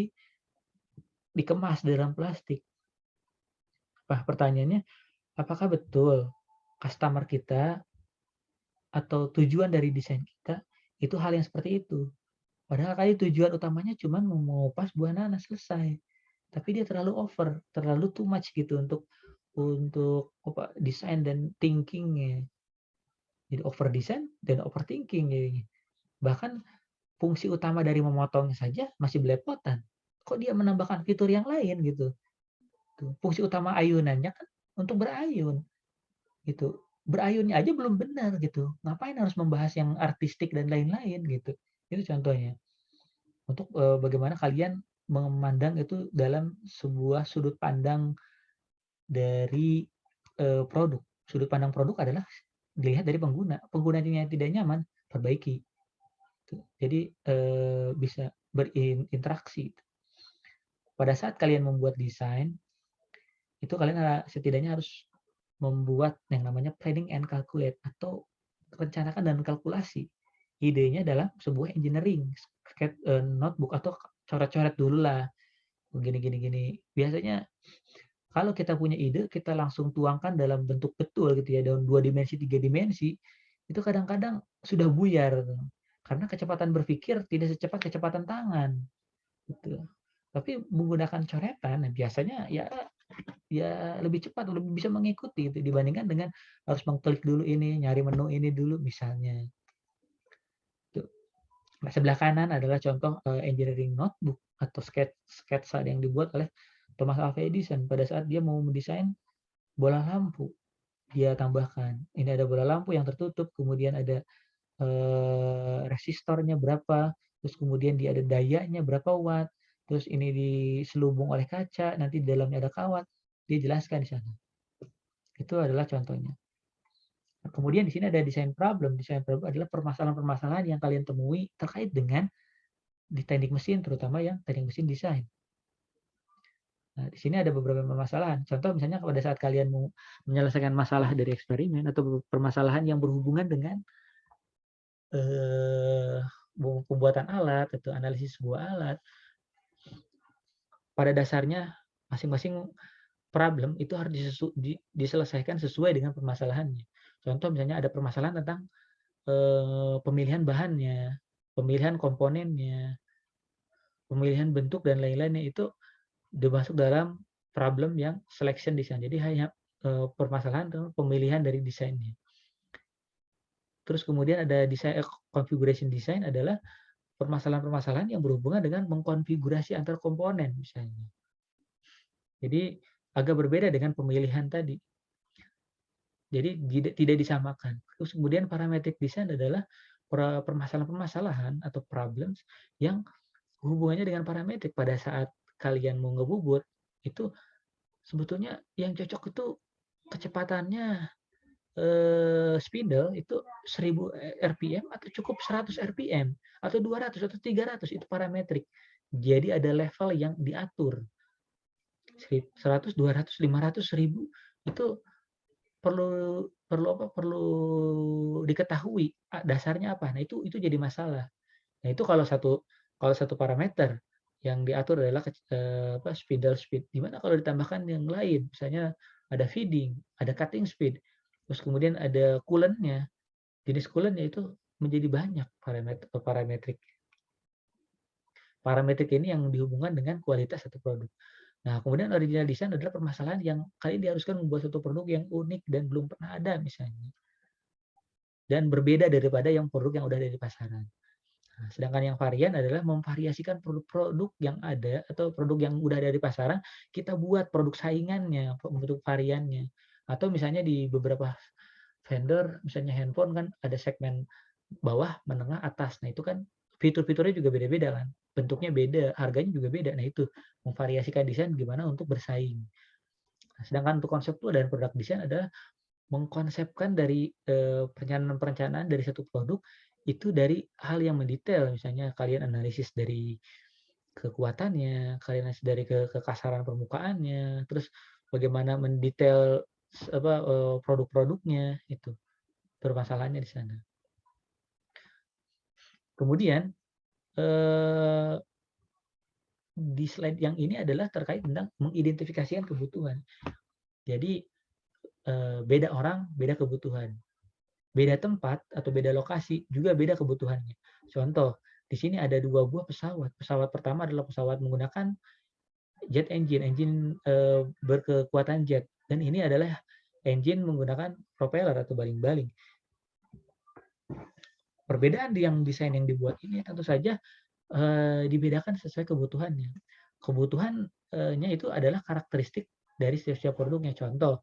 dikemas di dalam plastik. Nah pertanyaannya, apakah betul customer kita atau tujuan dari desain kita, itu hal yang seperti itu? Padahal kali tujuan utamanya cuma mengupas buah nanas, selesai. Tapi dia terlalu over, terlalu too much gitu untuk desain dan thinking-nya. Jadi over design dan overthinking jadinya. Bahkan fungsi utama dari memotongnya saja masih belepotan. Kok dia menambahkan fitur yang lain gitu. Tuh, fungsi utama ayunannya kan untuk berayun gitu. Berayunnya aja belum benar gitu. Ngapain harus membahas yang artistik dan lain-lain gitu. Itu contohnya. Untuk bagaimana kalian memandang itu dalam sebuah sudut pandang dari produk. Sudut pandang produk adalah dilihat dari pengguna. Penggunanya tidak nyaman, perbaiki. Jadi bisa berinteraksi. Pada saat kalian membuat desain, itu kalian setidaknya harus membuat yang namanya planning and calculate atau rencanakan dan kalkulasi. Idenya dalam sebuah engineering, notebook atau coret-coret dulu lah. Gini. Biasanya kalau kita punya ide, kita langsung tuangkan dalam bentuk betul gitu ya, dalam 2 dimensi, 3 dimensi, itu kadang-kadang sudah buyar. Karena kecepatan berpikir tidak secepat kecepatan tangan, gitu. Tapi menggunakan coretan, nah biasanya ya lebih cepat, lebih bisa mengikuti gitu, dibandingkan dengan harus mengklik dulu ini, nyari menu ini dulu misalnya. Tuh. Nah, sebelah kanan adalah contoh engineering notebook atau sketsa yang dibuat oleh Thomas Alva Edison pada saat dia mau mendesain bola lampu. Dia tambahkan, ini ada bola lampu yang tertutup, kemudian ada resistornya berapa, terus kemudian dia ada dayanya berapa watt, terus ini diselubung oleh kaca, nanti di dalamnya ada kawat, dia jelaskan di sana. Itu adalah contohnya. Nah, kemudian di sini ada design problem. Design problem adalah permasalahan-permasalahan yang kalian temui terkait dengan di teknik mesin, terutama yang teknik mesin desain. Nah, di sini ada beberapa permasalahan. Contoh misalnya pada saat kalian mau menyelesaikan masalah dari eksperimen atau permasalahan yang berhubungan dengan pembuatan alat atau analisis sebuah alat, pada dasarnya masing-masing problem itu harus diselesaikan sesuai dengan permasalahannya. Contoh misalnya ada permasalahan tentang pemilihan bahannya, pemilihan komponennya, pemilihan bentuk dan lain-lainnya, itu dimasuk dalam problem yang selection design. Jadi hanya permasalahan tentang pemilihan dari desainnya. Terus kemudian ada configuration design adalah permasalahan-permasalahan yang berhubungan dengan mengkonfigurasi antar komponen misalnya. Jadi agak berbeda dengan pemilihan tadi. Jadi tidak disamakan. Terus kemudian parametric design adalah permasalahan-permasalahan atau problems yang hubungannya dengan parametrik. Pada saat kalian mau ngebubut, itu sebetulnya yang cocok itu kecepatannya spindle itu 1000 RPM atau cukup 100 RPM atau 200 atau 300 itu parametrik. Jadi ada level yang diatur. 100, 200, 500, 1000 itu perlu perlu apa? Perlu diketahui dasarnya apa. Nah, itu jadi masalah. Nah, itu kalau satu parameter yang diatur adalah spindle speed. Gimana kalau ditambahkan yang lain? Misalnya ada feeding, ada cutting speed, terus kemudian ada coolant-nya. Jenis coolant-nya itu menjadi banyak parametrik. Parametrik ini yang dihubungkan dengan kualitas satu produk. Nah, kemudian original design adalah permasalahan yang kalian diharuskan membuat satu produk yang unik dan belum pernah ada misalnya. Dan berbeda daripada yang produk yang udah ada di pasaran. Nah, sedangkan yang varian adalah memvariasikan produk-produk yang ada atau produk yang udah ada di pasaran, kita buat produk saingannya, produk variannya. Atau misalnya di beberapa vendor, misalnya handphone kan ada segmen bawah, menengah, atas. Nah, itu kan fitur-fiturnya juga beda-beda kan. Bentuknya beda, harganya juga beda. Nah, itu memvariasikan desain gimana untuk bersaing. Nah, sedangkan untuk konseptual dan produk desain adalah mengkonsepkan dari perencanaan dari satu produk itu dari hal yang mendetail, misalnya kalian analisis dari kekuatannya, kalian analisis dari kekasaran permukaannya, terus bagaimana mendetail produk-produknya, itu permasalahannya di sana. Kemudian di slide yang ini adalah terkait tentang mengidentifikasikan kebutuhan. Jadi beda orang, beda kebutuhan. Beda tempat atau beda lokasi juga beda kebutuhannya. Contoh, di sini ada 2 buah pesawat. Pesawat pertama adalah pesawat menggunakan jet engine berkekuatan jet. Dan ini adalah engine menggunakan propeller atau baling-baling. Perbedaan yang desain yang dibuat ini tentu saja dibedakan sesuai kebutuhannya. Kebutuhannya itu adalah karakteristik dari setiap produknya. Contoh,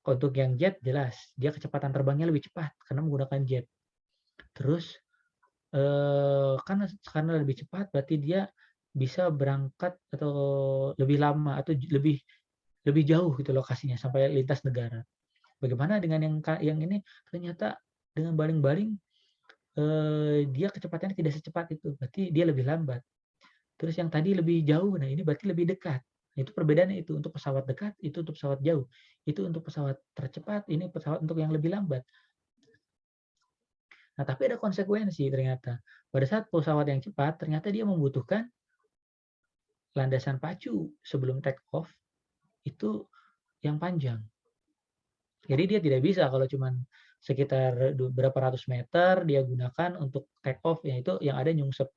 untuk yang jet jelas, dia kecepatan terbangnya lebih cepat karena menggunakan jet. Terus karena lebih cepat berarti dia bisa berangkat atau lebih lama atau lebih jauh gitu lokasinya sampai lintas negara. Bagaimana dengan yang ini ternyata dengan baling-baling dia kecepatannya tidak secepat itu, berarti dia lebih lambat. Terus yang tadi lebih jauh, nah ini berarti lebih dekat. Nah, itu perbedaannya itu untuk pesawat dekat, itu untuk pesawat jauh. Itu untuk pesawat tercepat, ini pesawat untuk yang lebih lambat. Nah, tapi ada konsekuensi ternyata. Pada saat pesawat yang cepat, ternyata dia membutuhkan landasan pacu sebelum take off itu yang panjang. Jadi dia tidak bisa kalau cuma sekitar berapa ratus meter dia gunakan untuk take off, ya itu yang ada nyungsep.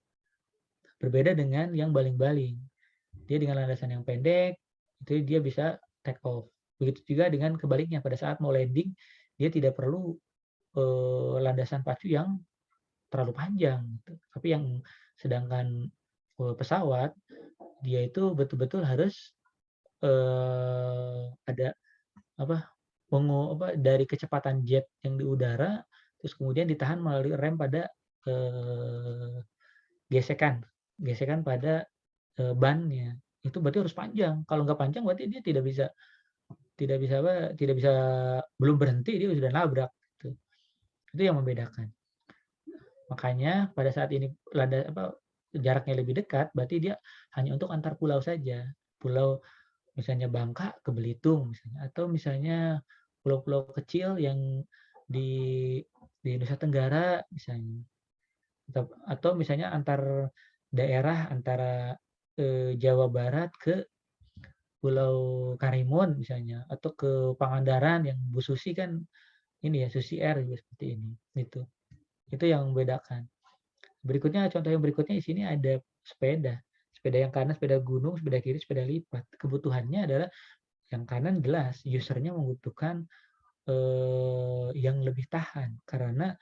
Berbeda dengan yang baling-baling. Dia dengan landasan yang pendek, itu dia bisa take off. Begitu juga dengan kebaliknya, pada saat mau landing, dia tidak perlu landasan pacu yang terlalu panjang. Gitu. Tapi yang sedangkan pesawat, dia itu betul-betul harus ada dari kecepatan jet yang di udara, terus kemudian ditahan melalui rem pada gesekan pada bannya. Itu berarti harus panjang. Kalau nggak panjang berarti dia tidak bisa belum berhenti dia sudah nabrak. Gitu. Itu yang membedakan. Makanya pada saat ini jaraknya lebih dekat, berarti dia hanya untuk antar pulau saja. Pulau misalnya Bangka ke Belitung misalnya, atau misalnya pulau-pulau kecil yang di Nusa Tenggara misalnya. Atau misalnya antar daerah antara Jawa Barat ke Pulau Karimun misalnya, atau ke Pangandaran yang Bu Susi kan ini ya, Susi Air juga seperti ini. Itu yang membedakan. Berikutnya, contoh yang berikutnya di sini ada sepeda. Sepeda yang kanan, sepeda gunung, sepeda kiri, sepeda lipat. Kebutuhannya adalah Yang kanan jelas usernya membutuhkan yang lebih tahan karena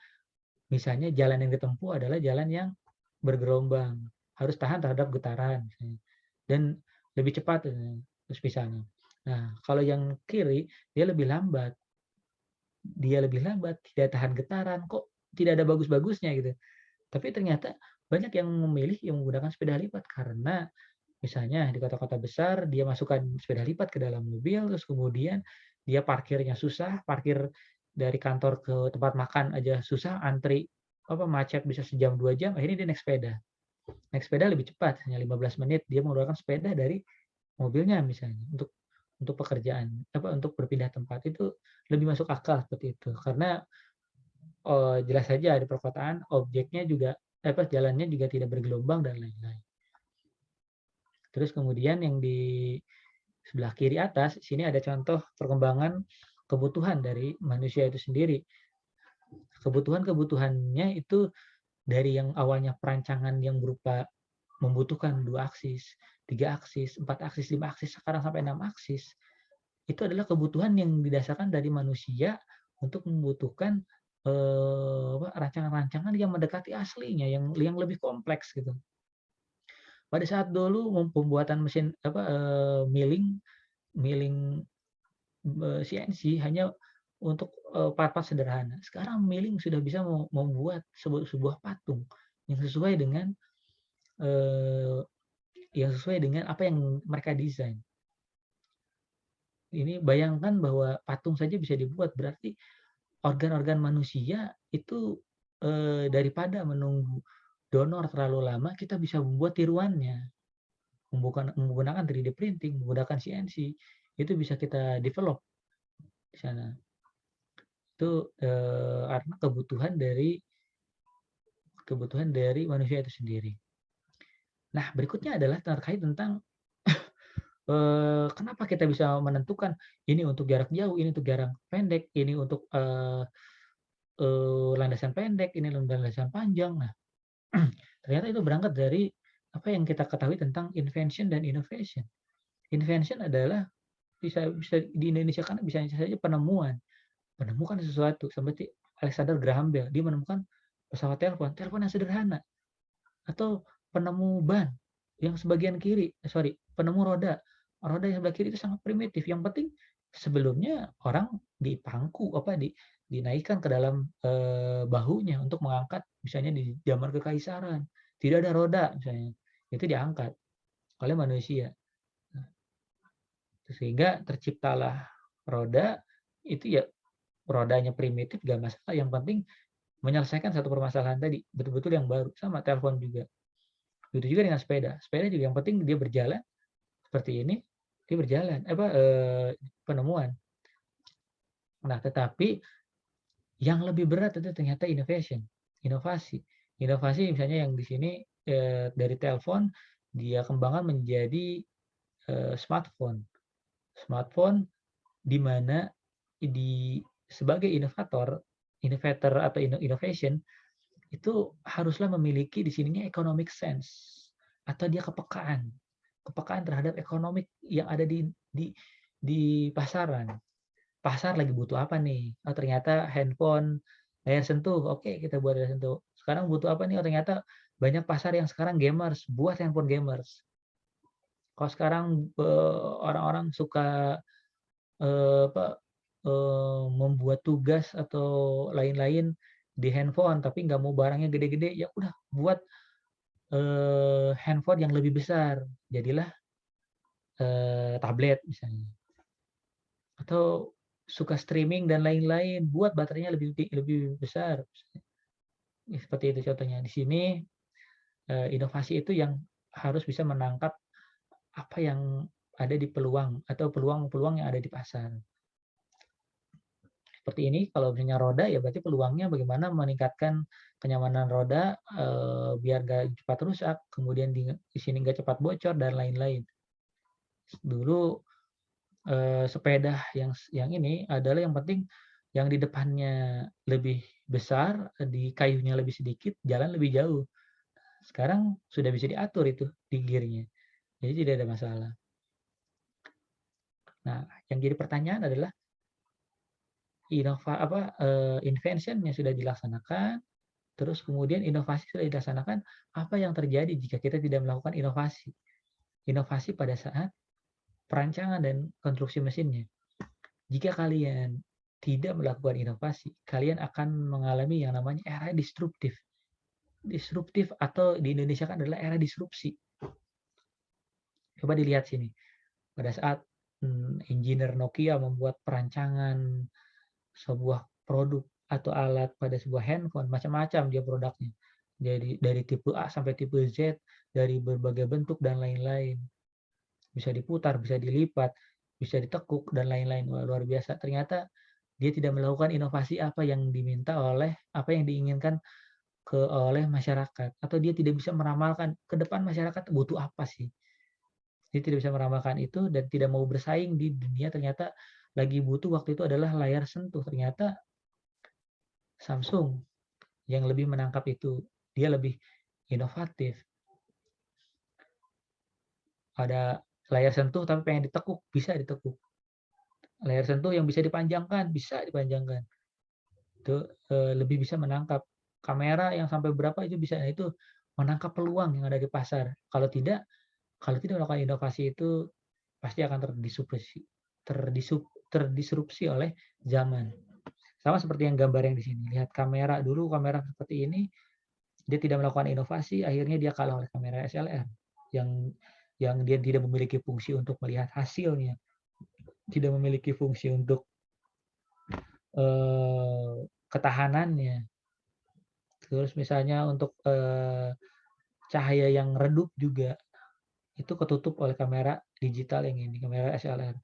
misalnya jalan yang ditempuh adalah jalan yang bergelombang, harus tahan terhadap getaran misalnya, dan lebih cepat terus misalnya. Nah, kalau yang kiri dia lebih lambat, tidak tahan getaran, kok tidak ada bagus-bagusnya gitu. Tapi ternyata banyak yang memilih yang menggunakan sepeda lipat karena misalnya di kota-kota besar dia masukkan sepeda lipat ke dalam mobil, terus kemudian dia parkirnya susah, parkir dari kantor ke tempat makan aja susah, antri macet bisa sejam 2 jam, akhirnya dia naik sepeda. Naik sepeda lebih cepat, hanya 15 menit dia menggunakan sepeda dari mobilnya misalnya untuk pekerjaan, untuk berpindah tempat itu lebih masuk akal seperti itu. Karena jelas saja di perkotaan objeknya juga jalannya juga tidak bergelombang dan lain-lain. Terus kemudian yang di sebelah kiri atas, sini ada contoh perkembangan kebutuhan dari manusia itu sendiri. Kebutuhan-kebutuhannya itu dari yang awalnya perancangan yang berupa membutuhkan 2 aksis, 3 aksis, 4 aksis, 5 aksis, sekarang sampai 6 aksis. Itu adalah kebutuhan yang didasarkan dari manusia untuk membutuhkan rancangan-rancangan yang mendekati aslinya, yang lebih kompleks gitu. Pada saat dulu pembuatan mesin milling milling CNC hanya untuk part-part sederhana. Sekarang milling sudah bisa membuat sebuah patung yang sesuai dengan eee, apa yang mereka desain. Ini bayangkan bahwa patung saja bisa dibuat, berarti organ-organ manusia itu, daripada menunggu donor terlalu lama, kita bisa membuat tiruannya, menggunakan 3D printing, menggunakan CNC, itu bisa kita develop di sana. Itu, karena kebutuhan dari manusia itu sendiri. Nah, berikutnya adalah terkait tentang, kenapa kita bisa menentukan ini untuk jarak jauh, ini untuk jarak pendek, ini untuk, landasan pendek, ini landasan panjang. Nah, ternyata itu berangkat dari apa yang kita ketahui tentang invention dan innovation. Invention adalah bisa bisa di Indonesia kan bisa saja penemuan. Menemukan sesuatu seperti Alexander Graham Bell, dia menemukan pesawat telepon yang sederhana, atau penemu ban yang sebagian kiri, penemu roda yang sebelah kiri itu sangat primitif. Yang penting sebelumnya orang dipangku dinaikkan ke dalam bahunya untuk mengangkat, misalnya di zaman kekaisaran tidak ada roda misalnya, itu diangkat oleh manusia. Nah, sehingga terciptalah roda, itu ya rodanya primitif gak masalah, yang penting menyelesaikan satu permasalahan tadi, betul-betul yang baru. Sama telepon juga. Begitu juga dengan sepeda. Sepeda juga yang penting dia berjalan seperti ini, dia berjalan, penemuan. Nah, tetapi yang lebih berat itu ternyata inovasi. Inovasi misalnya yang di sini dari telepon dia kembangkan menjadi smartphone. Smartphone di mana sebagai innovator atau innovation itu haruslah memiliki di sininya economic sense atau dia kepekaan terhadap ekonomi yang ada di pasaran. Pasar lagi butuh apa nih? Oh, ternyata handphone layar sentuh. Oke, kita buat layar sentuh. Sekarang butuh apa nih? Oh, ternyata banyak pasar yang sekarang gamers, buat handphone gamers. Kalau sekarang orang-orang suka membuat tugas atau lain-lain di handphone, tapi nggak mau barangnya gede-gede, ya udah buat handphone yang lebih besar, jadilah tablet misalnya. Atau suka streaming dan lain-lain, buat baterainya lebih besar. Ya, seperti itu contohnya. Di sini inovasi itu yang harus bisa menangkap apa yang ada di peluang atau peluang-peluang yang ada di pasar. Seperti ini, kalau misalnya roda ya berarti peluangnya bagaimana meningkatkan kenyamanan roda biar nggak cepat rusak, kemudian di sini nggak cepat bocor dan lain-lain. Dulu sepeda yang ini adalah yang penting yang di depannya lebih besar, di kayunya lebih sedikit, jalan lebih jauh. Sekarang sudah bisa diatur itu di gearnya, jadi tidak ada masalah. Nah, Nah, yang jadi pertanyaan adalah invention-nya sudah dilaksanakan, terus kemudian inovasi sudah dilaksanakan, apa yang terjadi jika kita tidak melakukan inovasi? Inovasi pada saat perancangan dan konstruksi mesinnya. Jika kalian tidak melakukan inovasi, kalian akan mengalami yang namanya era disruptif. Disruptif atau di Indonesia kan adalah era disrupsi. Coba dilihat sini. Pada saat engineer Nokia membuat perancangan sebuah produk atau alat pada sebuah handphone, macam-macam dia produknya. Jadi dari tipe A sampai tipe Z, dari berbagai bentuk dan lain-lain. Bisa diputar, bisa dilipat, bisa ditekuk dan lain-lain. Wah, luar biasa. Ternyata dia tidak melakukan inovasi apa yang diminta oleh apa yang diinginkan oleh masyarakat, atau dia tidak bisa meramalkan ke depan masyarakat butuh apa sih. Dia tidak bisa meramalkan itu dan tidak mau bersaing di dunia, ternyata lagi butuh waktu itu adalah layar sentuh. Ternyata Samsung yang lebih menangkap itu. Dia lebih inovatif. Ada layar sentuh tapi pengen ditekuk, bisa ditekuk. Layar sentuh yang bisa dipanjangkan, bisa dipanjangkan. Itu lebih bisa menangkap. Kamera yang sampai berapa itu bisa, itu menangkap peluang yang ada di pasar. Kalau tidak melakukan inovasi itu pasti akan terdisrupsi oleh zaman. Sama seperti yang gambar yang di sini. Lihat kamera dulu, kamera seperti ini, dia tidak melakukan inovasi, akhirnya dia kalah oleh kamera SLR yang dia tidak memiliki fungsi untuk melihat hasilnya, tidak memiliki fungsi untuk ketahanannya. Terus misalnya untuk cahaya yang redup juga itu ketutup oleh kamera digital yang ini, kamera SLR.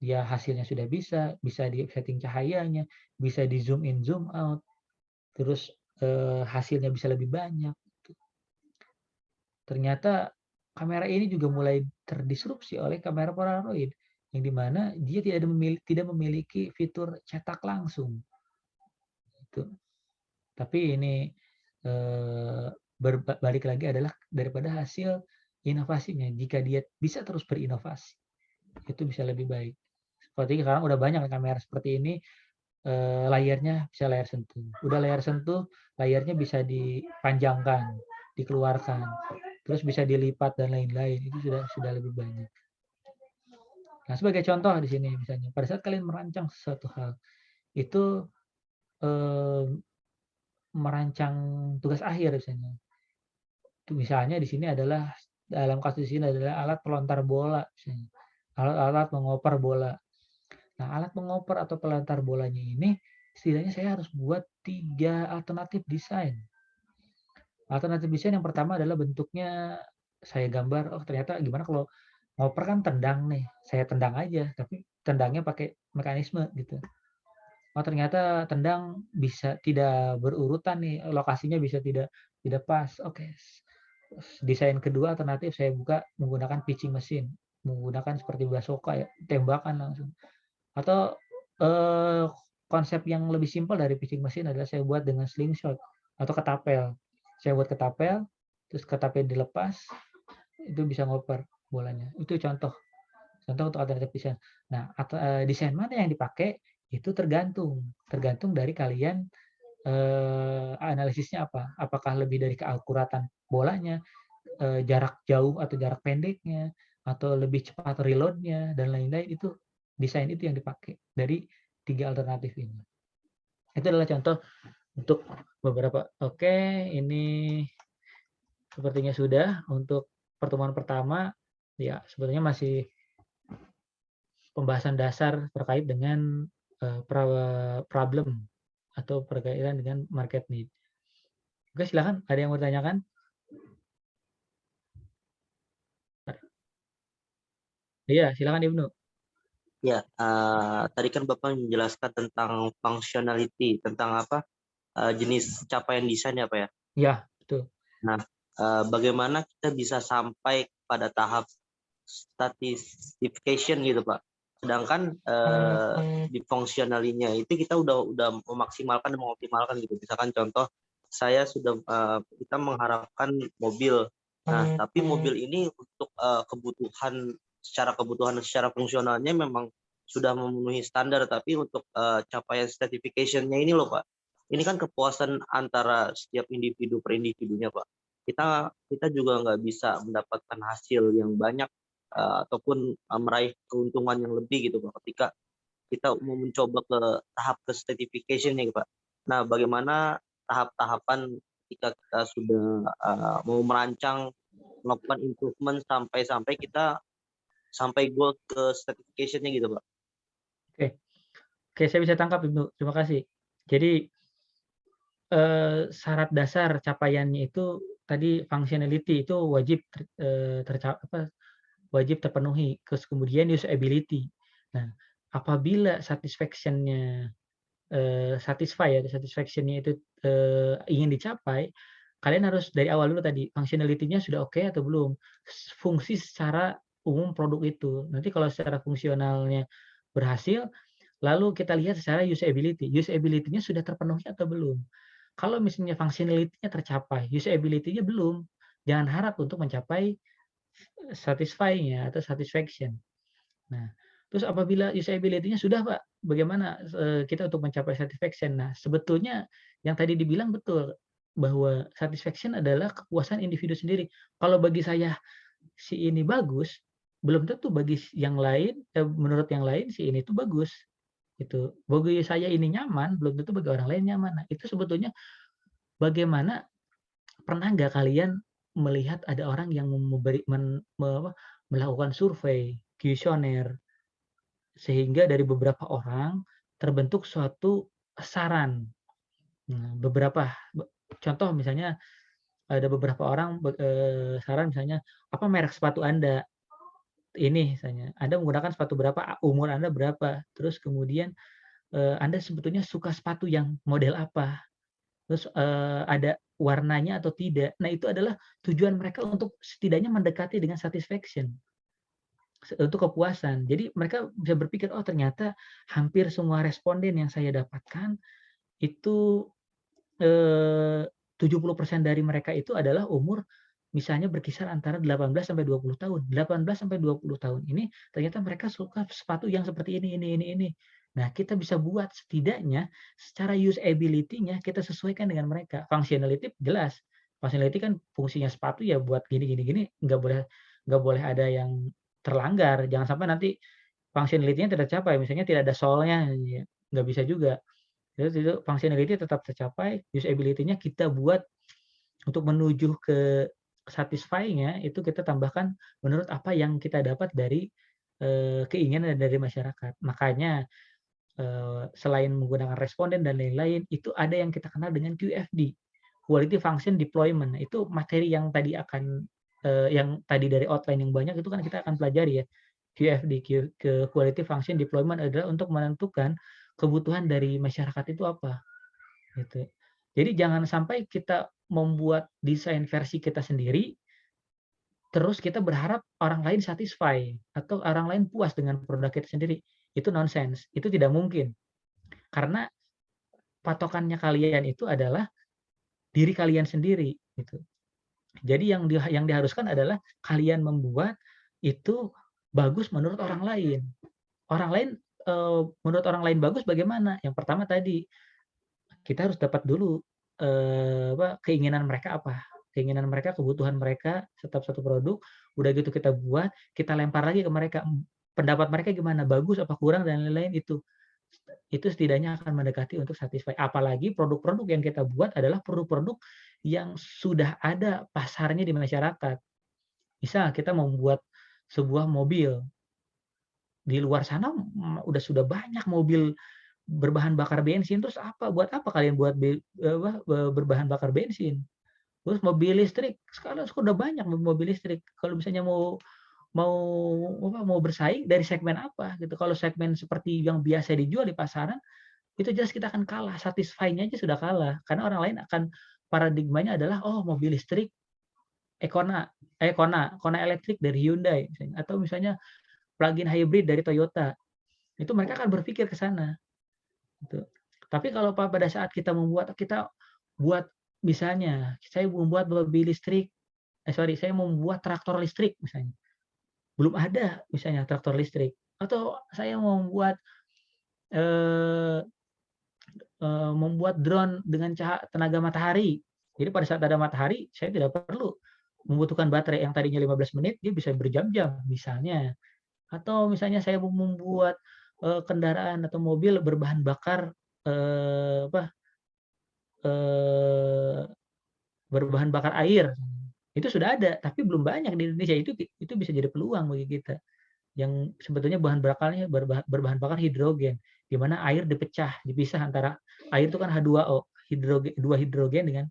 Dia hasilnya sudah bisa di setting cahayanya, bisa di zoom in, zoom out, terus hasilnya bisa lebih banyak. Ternyata kamera ini juga mulai terdisrupsi oleh kamera Polaroid, yang dimana dia tidak memiliki fitur cetak langsung. Itu. Tapi ini berbalik lagi adalah daripada hasil inovasinya. Jika dia bisa terus berinovasi, itu bisa lebih baik. Seperti sekarang udah banyak kamera seperti ini, layarnya bisa layar sentuh. Udah layar sentuh, layarnya bisa dipanjangkan, dikeluarkan, terus bisa dilipat dan lain-lain. Itu sudah lebih banyak. Nah, sebagai contoh di sini misalnya, pada saat kalian merancang sesuatu hal, itu merancang tugas akhir misalnya. Misalnya di sini adalah dalam kasus ini adalah alat pelontar bola misalnya. Alat mengoper bola. Nah, alat mengoper atau pelontar bolanya ini setidaknya saya harus buat 3 alternatif desain. Alternatif desain yang pertama adalah bentuknya saya gambar, oh ternyata gimana kalau ngoper kan tendang nih, saya tendang aja, tapi tendangnya pakai mekanisme gitu. Oh ternyata tendang bisa tidak berurutan nih, lokasinya bisa tidak pas. Oke. Desain kedua alternatif saya buka menggunakan pitching mesin, menggunakan seperti bazooka ya, tembakan langsung. Atau konsep yang lebih simpel dari pitching mesin adalah saya buat dengan slingshot atau ketapel. Saya buat ketapel, terus ketapel dilepas, itu bisa ngoper bolanya. Itu contoh untuk alternatif desain. Nah, desain mana yang dipakai itu tergantung dari kalian analisisnya apa. Apakah lebih dari keakuratan bolanya, jarak jauh atau jarak pendeknya, atau lebih cepat reload-nya dan lain-lain, itu desain itu yang dipakai dari 3 alternatif ini. Itu adalah contoh untuk beberapa. Oke, ini sepertinya sudah untuk pertemuan pertama. Ya, sebetulnya masih pembahasan dasar terkait dengan problem atau berkaitan dengan market need. Oke, silakan. Ada yang mau ditanyakan? Iya, silakan Ibnu. Ya, tadi kan Bapak menjelaskan tentang functionality, tentang apa jenis capaian desain ya Pak ya? Ya, betul. Nah, bagaimana kita bisa sampai pada tahap stratification gitu Pak? Sedangkan di fungsionalinya itu kita udah memaksimalkan dan mengoptimalkan gitu. Misalkan contoh, saya sudah kita mengharapkan mobil. Nah, tapi mobil ini untuk kebutuhan secara fungsionalnya memang sudah memenuhi standar, tapi untuk capaian certification-nya ini loh Pak, ini kan kepuasan antara setiap individu per individunya Pak. Kita juga nggak bisa mendapatkan hasil yang banyak ataupun meraih keuntungan yang lebih gitu Pak, ketika kita mau mencoba ke tahap ke certification-nya Pak. Nah, bagaimana tahap-tahapan ketika kita sudah mau merancang melakukan improvement sampai kita sampai goal ke certification-nya gitu Pak. Oke. Oke, saya bisa tangkap Ibu, terima kasih. Jadi, syarat dasar capaiannya itu tadi functionality itu wajib wajib terpenuhi, terus kemudian usability. Nah, apabila satisfaction-nya, satisfaction-nya itu, ingin dicapai, kalian harus dari awal dulu tadi, functionality-nya sudah oke atau belum, fungsi secara umum produk itu. Nanti kalau secara fungsionalnya berhasil, lalu kita lihat secara usability, usability-nya sudah terpenuhi atau belum. Kalau misalnya functionality-nya tercapai, usability-nya belum, jangan harap untuk mencapai satisfy-nya atau satisfaction. Nah, terus apabila usability-nya sudah, Pak, bagaimana, kita untuk mencapai satisfaction? Nah, sebetulnya yang tadi dibilang betul, bahwa satisfaction adalah kepuasan individu sendiri. Kalau bagi saya si ini bagus, belum tentu bagi yang lain, menurut yang lain si ini tuh bagus, gitu. Bagi saya ini nyaman, belum tentu bagi orang lain nyaman. Nah, itu sebetulnya bagaimana, pernah nggak kalian melihat ada orang yang memberi melakukan survei, kuesioner, sehingga dari beberapa orang terbentuk suatu saran. Nah, beberapa contoh misalnya ada beberapa orang saran misalnya, "Apa merek sepatu Anda?" Ini misalnya, "Anda menggunakan sepatu berapa? Umur Anda berapa? Terus kemudian, Anda sebetulnya suka sepatu yang model apa? Terus, ada warnanya atau tidak?" Nah, itu adalah tujuan mereka untuk setidaknya mendekati dengan satisfaction, untuk kepuasan. Jadi mereka bisa berpikir, "Oh, ternyata hampir semua responden yang saya dapatkan itu, eee, 70% dari mereka itu adalah umur misalnya berkisar antara 18 sampai 20 tahun. 18 sampai 20 tahun ini ternyata mereka suka sepatu yang seperti ini." Nah, kita bisa buat setidaknya secara usability-nya kita sesuaikan dengan mereka. Functionality jelas, functionality kan fungsinya sepatu ya buat gini gini gini, nggak boleh ada yang terlanggar. Jangan sampai nanti functionality-nya tidak tercapai, misalnya tidak ada sole-nya, ya nggak bisa juga. Itu functionality tetap tercapai, usability-nya kita buat untuk menuju ke satisfy-nya itu kita tambahkan menurut apa yang kita dapat dari, keinginan dari masyarakat. Makanya, selain menggunakan responden dan lain-lain, itu ada yang kita kenal dengan QFD, Quality Function Deployment. Nah, itu materi yang tadi yang tadi dari outline yang banyak itu kan kita akan pelajari ya. QFD, Quality Function Deployment adalah untuk menentukan kebutuhan dari masyarakat itu apa, gitu. Jadi jangan sampai kita membuat desain versi kita sendiri, terus kita berharap orang lain satisfy atau orang lain puas dengan produk kita sendiri. Itu nonsense, itu tidak mungkin. Karena patokannya kalian itu adalah diri kalian sendiri, gitu. Jadi yang diharuskan adalah kalian membuat itu bagus menurut orang lain. Orang lain, menurut orang lain bagus bagaimana? Yang pertama tadi, kita harus dapat dulu, keinginan mereka apa, keinginan mereka, kebutuhan mereka setiap satu produk, udah gitu kita buat, kita lempar lagi ke mereka, pendapat mereka gimana, bagus apa kurang dan lain-lain itu. Itu setidaknya akan mendekati untuk satisfy. Apalagi produk-produk yang kita buat adalah produk-produk yang sudah ada pasarnya di masyarakat. Misal kita membuat sebuah mobil, di luar sana sudah banyak mobil berbahan bakar bensin, terus buat apa kalian buat berbahan bakar bensin? Terus mobil listrik, sekarang sudah banyak mobil listrik. Kalau misalnya mau mau mau bersaing dari segmen apa gitu. Kalau segmen seperti yang biasa dijual di pasaran, itu jelas kita akan kalah, satisfy-nya aja sudah kalah. Karena orang lain akan paradigmanya adalah, "Oh, mobil listrik Kona elektrik dari Hyundai," misalnya, atau misalnya plug-in hybrid dari Toyota. Itu mereka akan berpikir ke sana. Gitu. Tapi kalau pada saat kita buat misalnya, saya membuat mobil listrik, saya membuat traktor listrik misalnya, belum ada misalnya traktor listrik. atau saya mau eee membuat drone dengan tenaga matahari. Jadi pada saat ada matahari, saya tidak perlu membutuhkan baterai yang tadinya 15 menit, dia bisa berjam-jam misalnya. Atau misalnya saya mau membuat, kendaraan atau mobil berbahan bakar, apa, eee, berbahan bakar air, itu sudah ada, tapi belum banyak di Indonesia, itu bisa jadi peluang bagi kita. Yang sebetulnya bahan bakarnya berbahan bakar hidrogen, di mana air dipisah antara air itu kan H2O, 2 hidrogen dengan,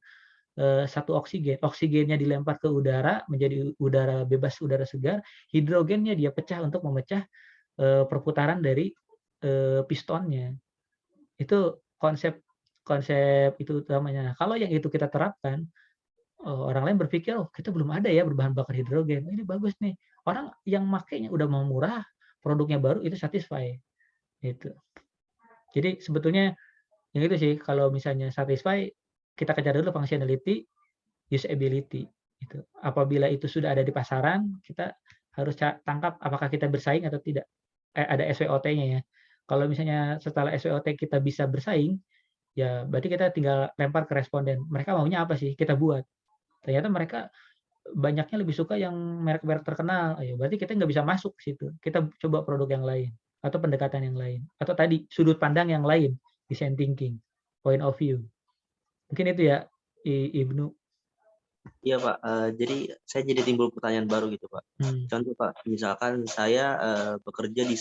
1 oksigen. Oksigennya dilempar ke udara menjadi udara bebas, udara segar, hidrogennya dia pecah untuk memecah, perputaran dari, pistonnya. Itu konsep konsep itu utamanya. Kalau yang itu kita terapkan, orang lain berpikir, "Oh, kita belum ada ya berbahan bakar hidrogen. Ini bagus nih." Orang yang makainya udah mau murah, produknya baru, itu satisfy, gitu. Jadi sebetulnya yang itu sih, kalau misalnya satisfy, kita kejar dulu functionality, usability, gitu. Apabila itu sudah ada di pasaran, kita harus tangkap apakah kita bersaing atau tidak. Ada SWOT-nya ya. Kalau misalnya setelah SWOT kita bisa bersaing, ya berarti kita tinggal lempar ke responden, mereka maunya apa sih, kita buat. Ternyata mereka banyaknya lebih suka yang merek-merek terkenal, ya berarti kita nggak bisa masuk ke situ. Kita coba produk yang lain, atau pendekatan yang lain, atau tadi sudut pandang yang lain, design thinking, point of view. Mungkin itu ya, Ibnu. Iya Pak, jadi saya jadi timbul pertanyaan baru gitu Pak. Hmm. Contoh Pak, misalkan saya bekerja di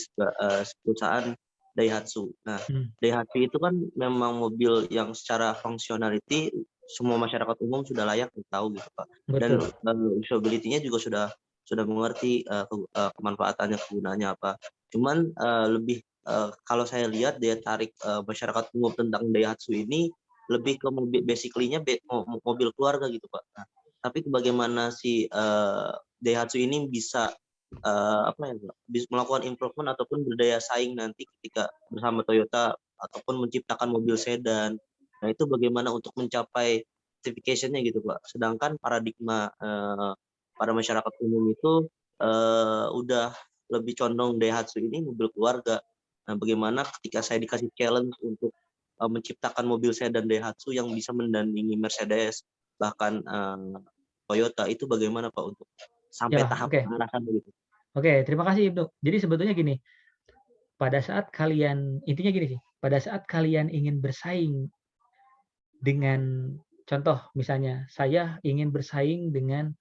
perusahaan Daihatsu. Nah, Daihatsu itu kan memang mobil yang secara functionality semua masyarakat umum sudah layak tahu gitu Pak. Dan Betul. usability-nya juga sudah mengerti kemanfaatannya, kegunaannya apa. Cuman lebih kalau saya lihat daya tarik masyarakat umum tentang Daihatsu ini lebih ke mobil, basically-nya mobil keluarga gitu Pak. Nah, tapi bagaimana si Daihatsu ini bisa apa ya, bisa melakukan improvement ataupun berdaya saing nanti ketika bersama Toyota ataupun menciptakan mobil sedan. Nah, itu bagaimana untuk mencapai certification-nya gitu, Pak. Sedangkan paradigma pada masyarakat umum itu udah lebih condong Daihatsu ini mobil keluarga. Nah, bagaimana ketika saya dikasih challenge untuk menciptakan mobil sedan Daihatsu yang bisa mendandingi Mercedes, bahkan Toyota, itu bagaimana Pak untuk sampai Ya, tahap oke. ke arah sana gitu? Oke, terima kasih Ibnu. Jadi sebetulnya gini, intinya gini sih, pada saat kalian ingin bersaing dengan, contoh misalnya, saya ingin bersaing dengan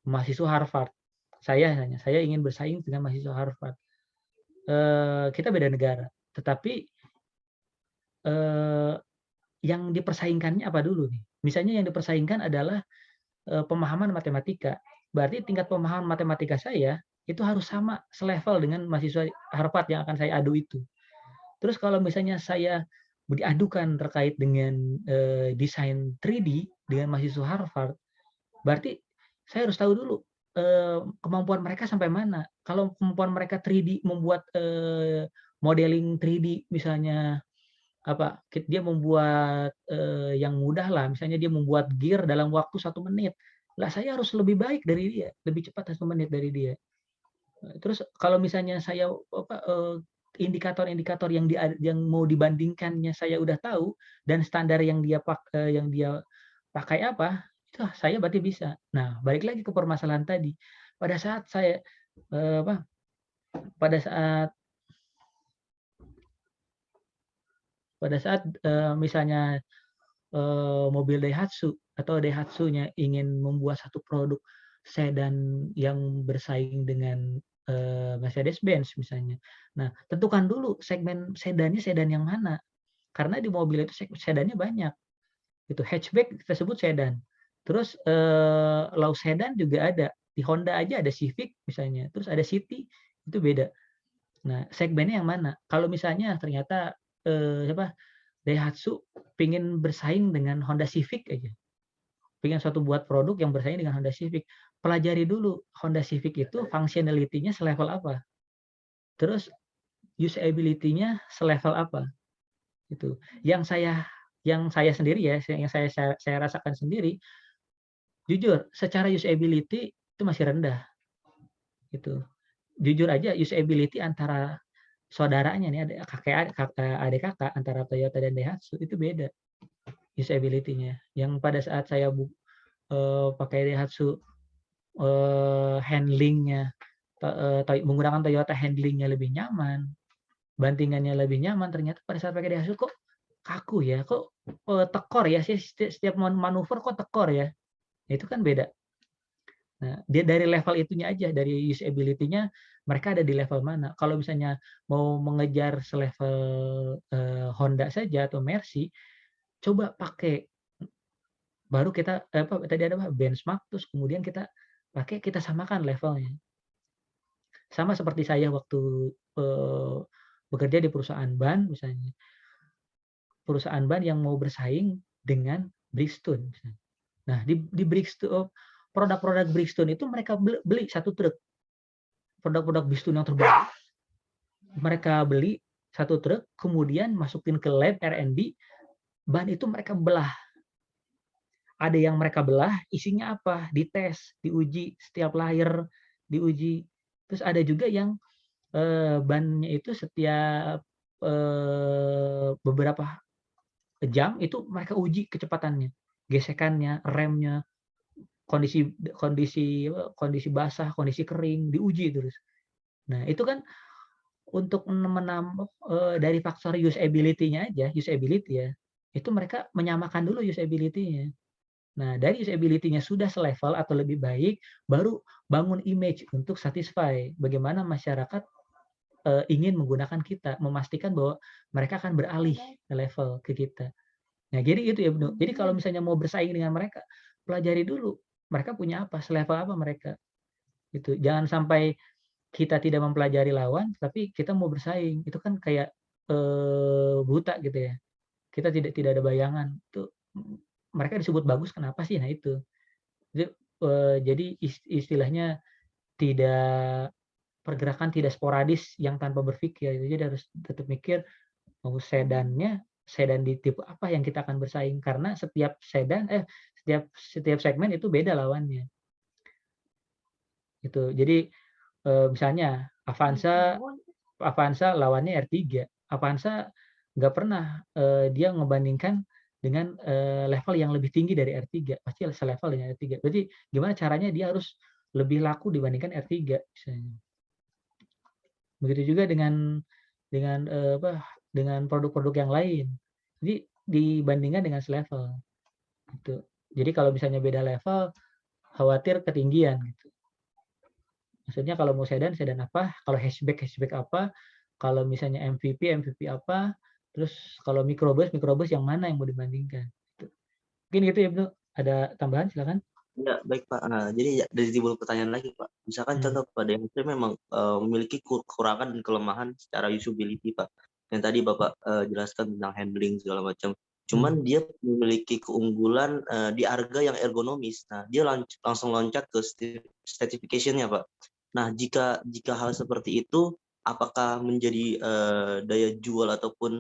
mahasiswa Harvard. Saya ingin bersaing dengan mahasiswa Harvard. Kita beda negara, tetapi, eee, yang dipersaingkannya apa dulu nih? Misalnya yang dipersaingkan adalah, pemahaman matematika. Berarti tingkat pemahaman matematika saya, itu harus sama, selevel dengan mahasiswa Harvard yang akan saya adu itu. Terus kalau misalnya saya diadukan terkait dengan, desain 3D dengan mahasiswa Harvard, berarti saya harus tahu dulu, kemampuan mereka sampai mana. Kalau kemampuan mereka 3D membuat, modeling 3D misalnya, dia membuat, yang mudah lah, misalnya dia membuat gear dalam waktu 1 menit. Lah saya harus lebih baik dari dia, lebih cepat 1 menit dari dia. Terus kalau misalnya saya, indikator-indikator yang mau dibandingkannya saya udah tahu, dan standar yang dia pakai apa, itu saya berarti bisa. Nah, balik lagi ke permasalahan tadi. Pada saat saya, eee, apa, pada saat pada saat, misalnya, mobil Daihatsu atau Daihatsu-nya ingin membuat satu produk sedan yang bersaing dengan, Mercedes-Benz misalnya. Nah, tentukan dulu segmen sedannya sedan yang mana, karena di mobil itu sedannya banyak, gitu. Hatchback kita sebut sedan. Terus, low sedan juga ada. Di Honda aja ada Civic misalnya, terus ada City, itu beda. Nah, segmennya yang mana? Kalau misalnya ternyata, Daihatsu pengen bersaing dengan Honda Civic aja, pengen buat produk yang bersaing dengan Honda Civic, pelajari dulu Honda Civic itu functionality-nya selevel apa, terus usability-nya selevel apa, gitu. Yang saya sendiri ya, yang saya rasakan sendiri, jujur secara usability itu masih rendah, gitu. jujur aja usability antara saudaranya nih, ada adik kakak antara Toyota dan Daihatsu itu beda usability-nya. Yang pada saat saya pakai Daihatsu, handling-nya menggunakan Toyota, handling-nya lebih nyaman, bantingannya lebih nyaman, ternyata pada saat pakai Daihatsu kok kaku ya, kok tekor ya, setiap manuver kok tekor ya. Itu kan beda. Nah, dia dari level itunya aja, dari usability-nya mereka ada di level mana. Kalau misalnya mau mengejar selevel Honda saja atau Mercy, coba pakai, baru kita tadi ada apa, benchmark, terus kemudian kita pakai, kita samakan levelnya. Sama seperti saya waktu bekerja di perusahaan ban misalnya. Perusahaan ban yang mau bersaing dengan Bridgestone misalnya. Nah, di Bridgestone, produk-produk Bridgestone itu mereka beli satu truk. Produk-produk Bridgestone yang terbaru mereka beli satu truk, kemudian masukin ke lab R&D, ban itu mereka belah. Ada yang mereka belah, isinya apa? Dites, diuji, setiap layer diuji. Terus ada juga yang bannya itu setiap beberapa jam itu mereka uji kecepatannya, gesekannya, remnya, kondisi kondisi kondisi basah, kondisi kering, diuji terus. Nah, itu kan untuk dari faktor usability-nya aja, usability ya, itu mereka menyamakan dulu usability-nya. Nah, dari usability-nya sudah selevel atau lebih baik, baru bangun image untuk satisfy bagaimana masyarakat ingin menggunakan kita, memastikan bahwa mereka akan beralih ke level ke kita. Nah, jadi itu ya, Bnu. Jadi kalau misalnya mau bersaing dengan mereka, pelajari dulu mereka punya apa, selevel apa mereka. Gitu. Jangan sampai kita tidak mempelajari lawan, tapi kita mau bersaing. Itu kan kayak buta gitu ya. Kita tidak ada bayangan. Itu mereka disebut bagus kenapa sih? Nah itu. Jadi istilahnya tidak, pergerakan tidak sporadis yang tanpa berpikir. Jadi harus tetap mikir, mau sedan di tipe apa yang kita akan bersaing, karena setiap setiap segmen itu beda lawannya. Gitu. Jadi misalnya Avanza lawannya R3. Avanza nggak pernah dia ngebandingkan dengan level yang lebih tinggi dari R3, pasti selevel dengan R3. Berarti gimana caranya dia harus lebih laku dibandingkan R3 misalnya. Begitu juga dengan produk-produk yang lain. Jadi dibandingkan dengan selevel gitu. Jadi kalau misalnya beda level, khawatir ketinggian gitu. Maksudnya kalau mau sedan apa, kalau hatchback apa, kalau misalnya MVP apa, terus kalau mikrobus yang mana yang mau dibandingkan. Gitu. Mungkin gitu ya, Bnu. Ada tambahan silakan. Ya, baik Pak. Nah, jadi dari timbul pertanyaan lagi Pak. Misalkan contoh pada yang saya memang memiliki kekurangan dan kelemahan secara usability Pak. Yang tadi Bapak jelaskan tentang handling segala macam. Cuman dia memiliki keunggulan di harga yang ergonomis. Nah, dia langsung loncat ke certification-nya Pak. Nah, jika hal seperti itu, apakah menjadi daya jual ataupun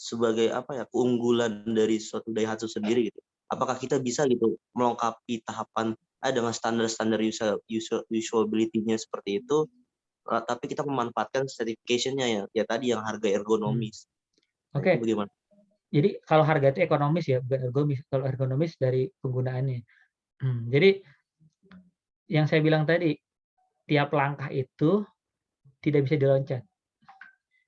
sebagai apa ya, keunggulan dari suatu Daihatsu sendiri gitu? Apakah kita bisa gitu melengkapi tahapan dengan standar-standar usability-nya seperti itu, tapi kita memanfaatkan certification-nya ya tadi yang harga ergonomis. Nah, Oke. itu bagaimana? Jadi kalau harga itu ekonomis ya, bukan ergonomis. Kalau ergonomis dari penggunaannya. Jadi yang saya bilang tadi, tiap langkah itu tidak bisa diloncat.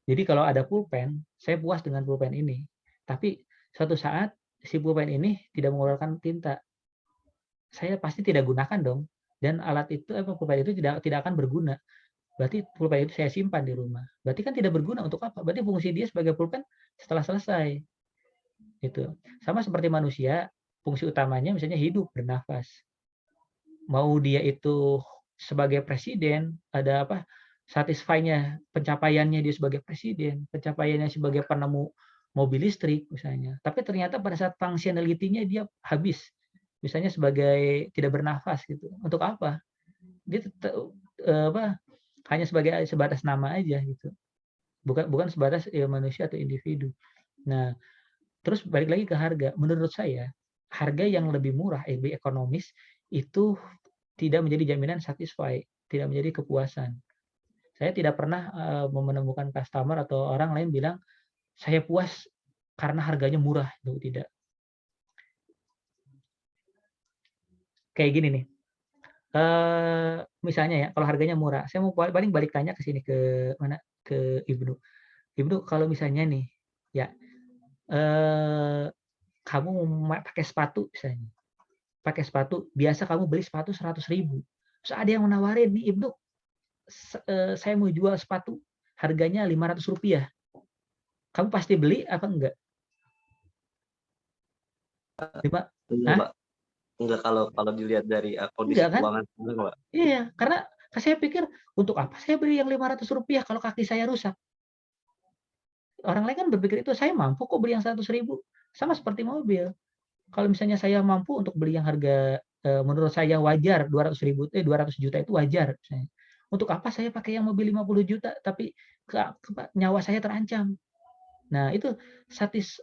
Jadi kalau ada pulpen, saya puas dengan pulpen ini. Tapi suatu saat si pulpen ini tidak mengeluarkan tinta. Saya pasti tidak gunakan dong. Dan alat itu, pulpen itu tidak akan berguna. Berarti pulpen itu saya simpan di rumah. Berarti kan tidak berguna untuk apa? Berarti fungsi dia sebagai pulpen setelah selesai. Gitu. Sama seperti manusia, fungsi utamanya misalnya hidup, bernafas. Mau dia itu sebagai presiden, ada apa? Satisfy-nya, pencapaiannya dia sebagai presiden, pencapaiannya sebagai penemu mobil listrik misalnya. Tapi ternyata pada saat functionality-nya dia habis. Misalnya sebagai tidak bernafas gitu. Untuk apa? Dia hanya sebatas nama aja gitu. Bukan sebatas manusia atau individu. Nah, terus balik lagi ke harga. Menurut saya, harga yang lebih murah, lebih ekonomis itu tidak menjadi jaminan satisfy, tidak menjadi kepuasan. Saya tidak pernah, menemukan customer atau orang lain bilang, "Saya puas karena harganya murah." Itu tidak. Kayak gini nih, misalnya ya, kalau harganya murah, saya mau paling balik tanya ke sini, ke mana, ke Ibnu. Ibnu, kalau misalnya nih, ya, eee, kamu pakai sepatu misalnya, pakai sepatu, biasa kamu beli sepatu 100.000, terus ada yang menawarin nih, "Ibnu, saya mau jual sepatu, harganya Rp500." Kamu pasti beli apa enggak? Lima Enggak, hah? Pak. Enggak, kalau kalau dilihat dari, kondisi Enggak kan? keuangan, enggak, Pak. Iya, karena saya pikir, untuk apa saya beli yang Rp500 kalau kaki saya rusak? Orang lain kan berpikir itu, saya mampu kok beli yang 100.000. Sama seperti mobil. Kalau misalnya saya mampu untuk beli yang harga, menurut saya wajar, 200 juta itu wajar misalnya. Untuk apa saya pakai yang mobil 50 juta tapi nyawa saya terancam. Nah itu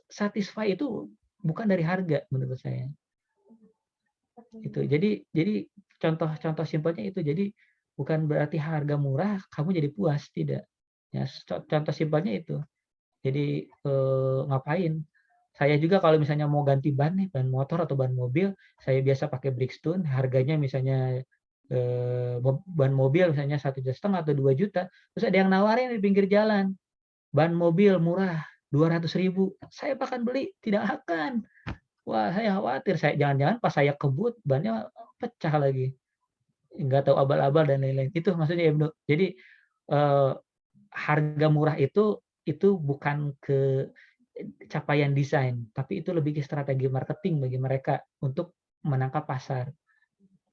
satisfy itu bukan dari harga menurut saya. Itu. Jadi contoh simpelnya itu. Jadi bukan berarti harga murah kamu jadi puas, tidak. Ya contoh simpelnya itu. Jadi, ngapain, saya juga kalau misalnya mau ganti ban nih, ban motor atau ban mobil, saya biasa pakai Bridgestone, harganya misalnya, ban mobil misalnya 1,5 juta atau 2 juta, terus ada yang nawarin di pinggir jalan, ban mobil murah 200.000, saya akan beli? Tidak akan. Wah, saya khawatir, jangan-jangan pas saya kebut bannya pecah lagi, nggak tahu abal-abal dan lain-lain. Itu maksudnya Ibnu. Jadi, eee, harga murah itu bukan capaian desain, tapi itu lebih ke strategi marketing bagi mereka untuk menangkap pasar,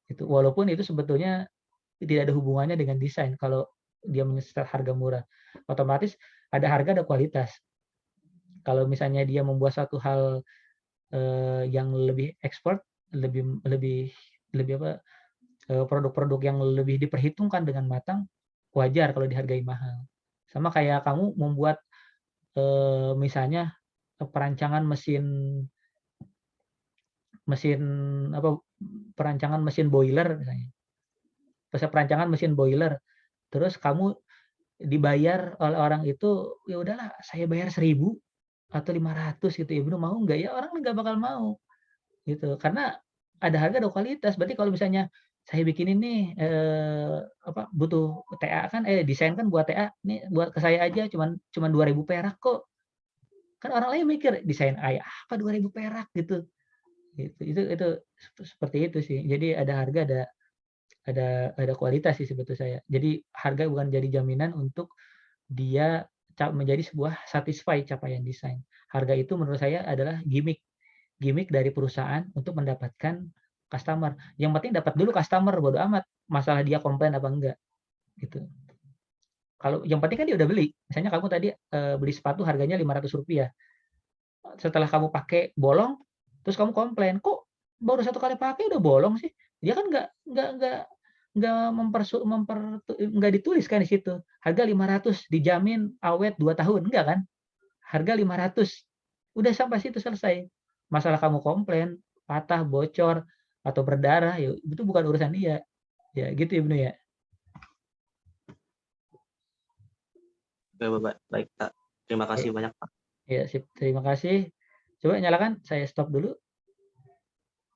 gitu. Walaupun itu sebetulnya tidak ada hubungannya dengan desain kalau dia men-set harga murah. Otomatis ada harga, ada kualitas. Kalau misalnya dia membuat satu hal, yang lebih ekspor, lebih lebih lebih apa, produk-produk yang lebih diperhitungkan dengan matang, wajar kalau dihargai mahal. Sama kayak kamu membuat, misalnya, perancangan mesin mesin apa, perancangan mesin boiler misalnya, perancangan mesin boiler, terus kamu dibayar oleh orang itu, ya udahlah saya bayar 1.000 atau 500 gitu ya, "Bro, mau nggak?" Ya orang nggak bakal mau, gitu. Karena ada harga, ada kualitas. Berarti kalau misalnya saya bikin ini, butuh TA kan, desain kan buat TA, "Nih buat ke saya aja cuman cuman Rp2.000 kok." Kan orang lain mikir, "Desain kayak apa Rp2.000?" Gitu. Gitu. Itu seperti itu sih. Jadi ada harga, ada kualitas sih sebetulnya saya. Jadi harga bukan jadi jaminan untuk dia menjadi sebuah satisfy capaian desain. Harga itu menurut saya adalah gimmick, gimmick dari perusahaan untuk mendapatkan customer. Yang penting dapat dulu customer, bodo amat masalah dia komplain apa enggak, gitu. Kalau yang penting kan dia udah beli. Misalnya kamu tadi, beli sepatu harganya Rp500, setelah kamu pakai bolong, terus kamu komplain, "Kok baru 1 kali pakai udah bolong sih?" Dia kan nggak nggak ditulis kan di situ, harga 500 dijamin awet 2 tahun, enggak kan? Harga 500, udah sampai situ selesai. Masalah kamu komplain, patah, bocor, atau berdarah, ya itu bukan urusan dia. Ya gitu Ibnu ya. Oke, Bapak. Baik, Kak. Terima Oke, kasih banyak, Pak. ya sip, terima kasih. Coba nyalakan, saya stop dulu.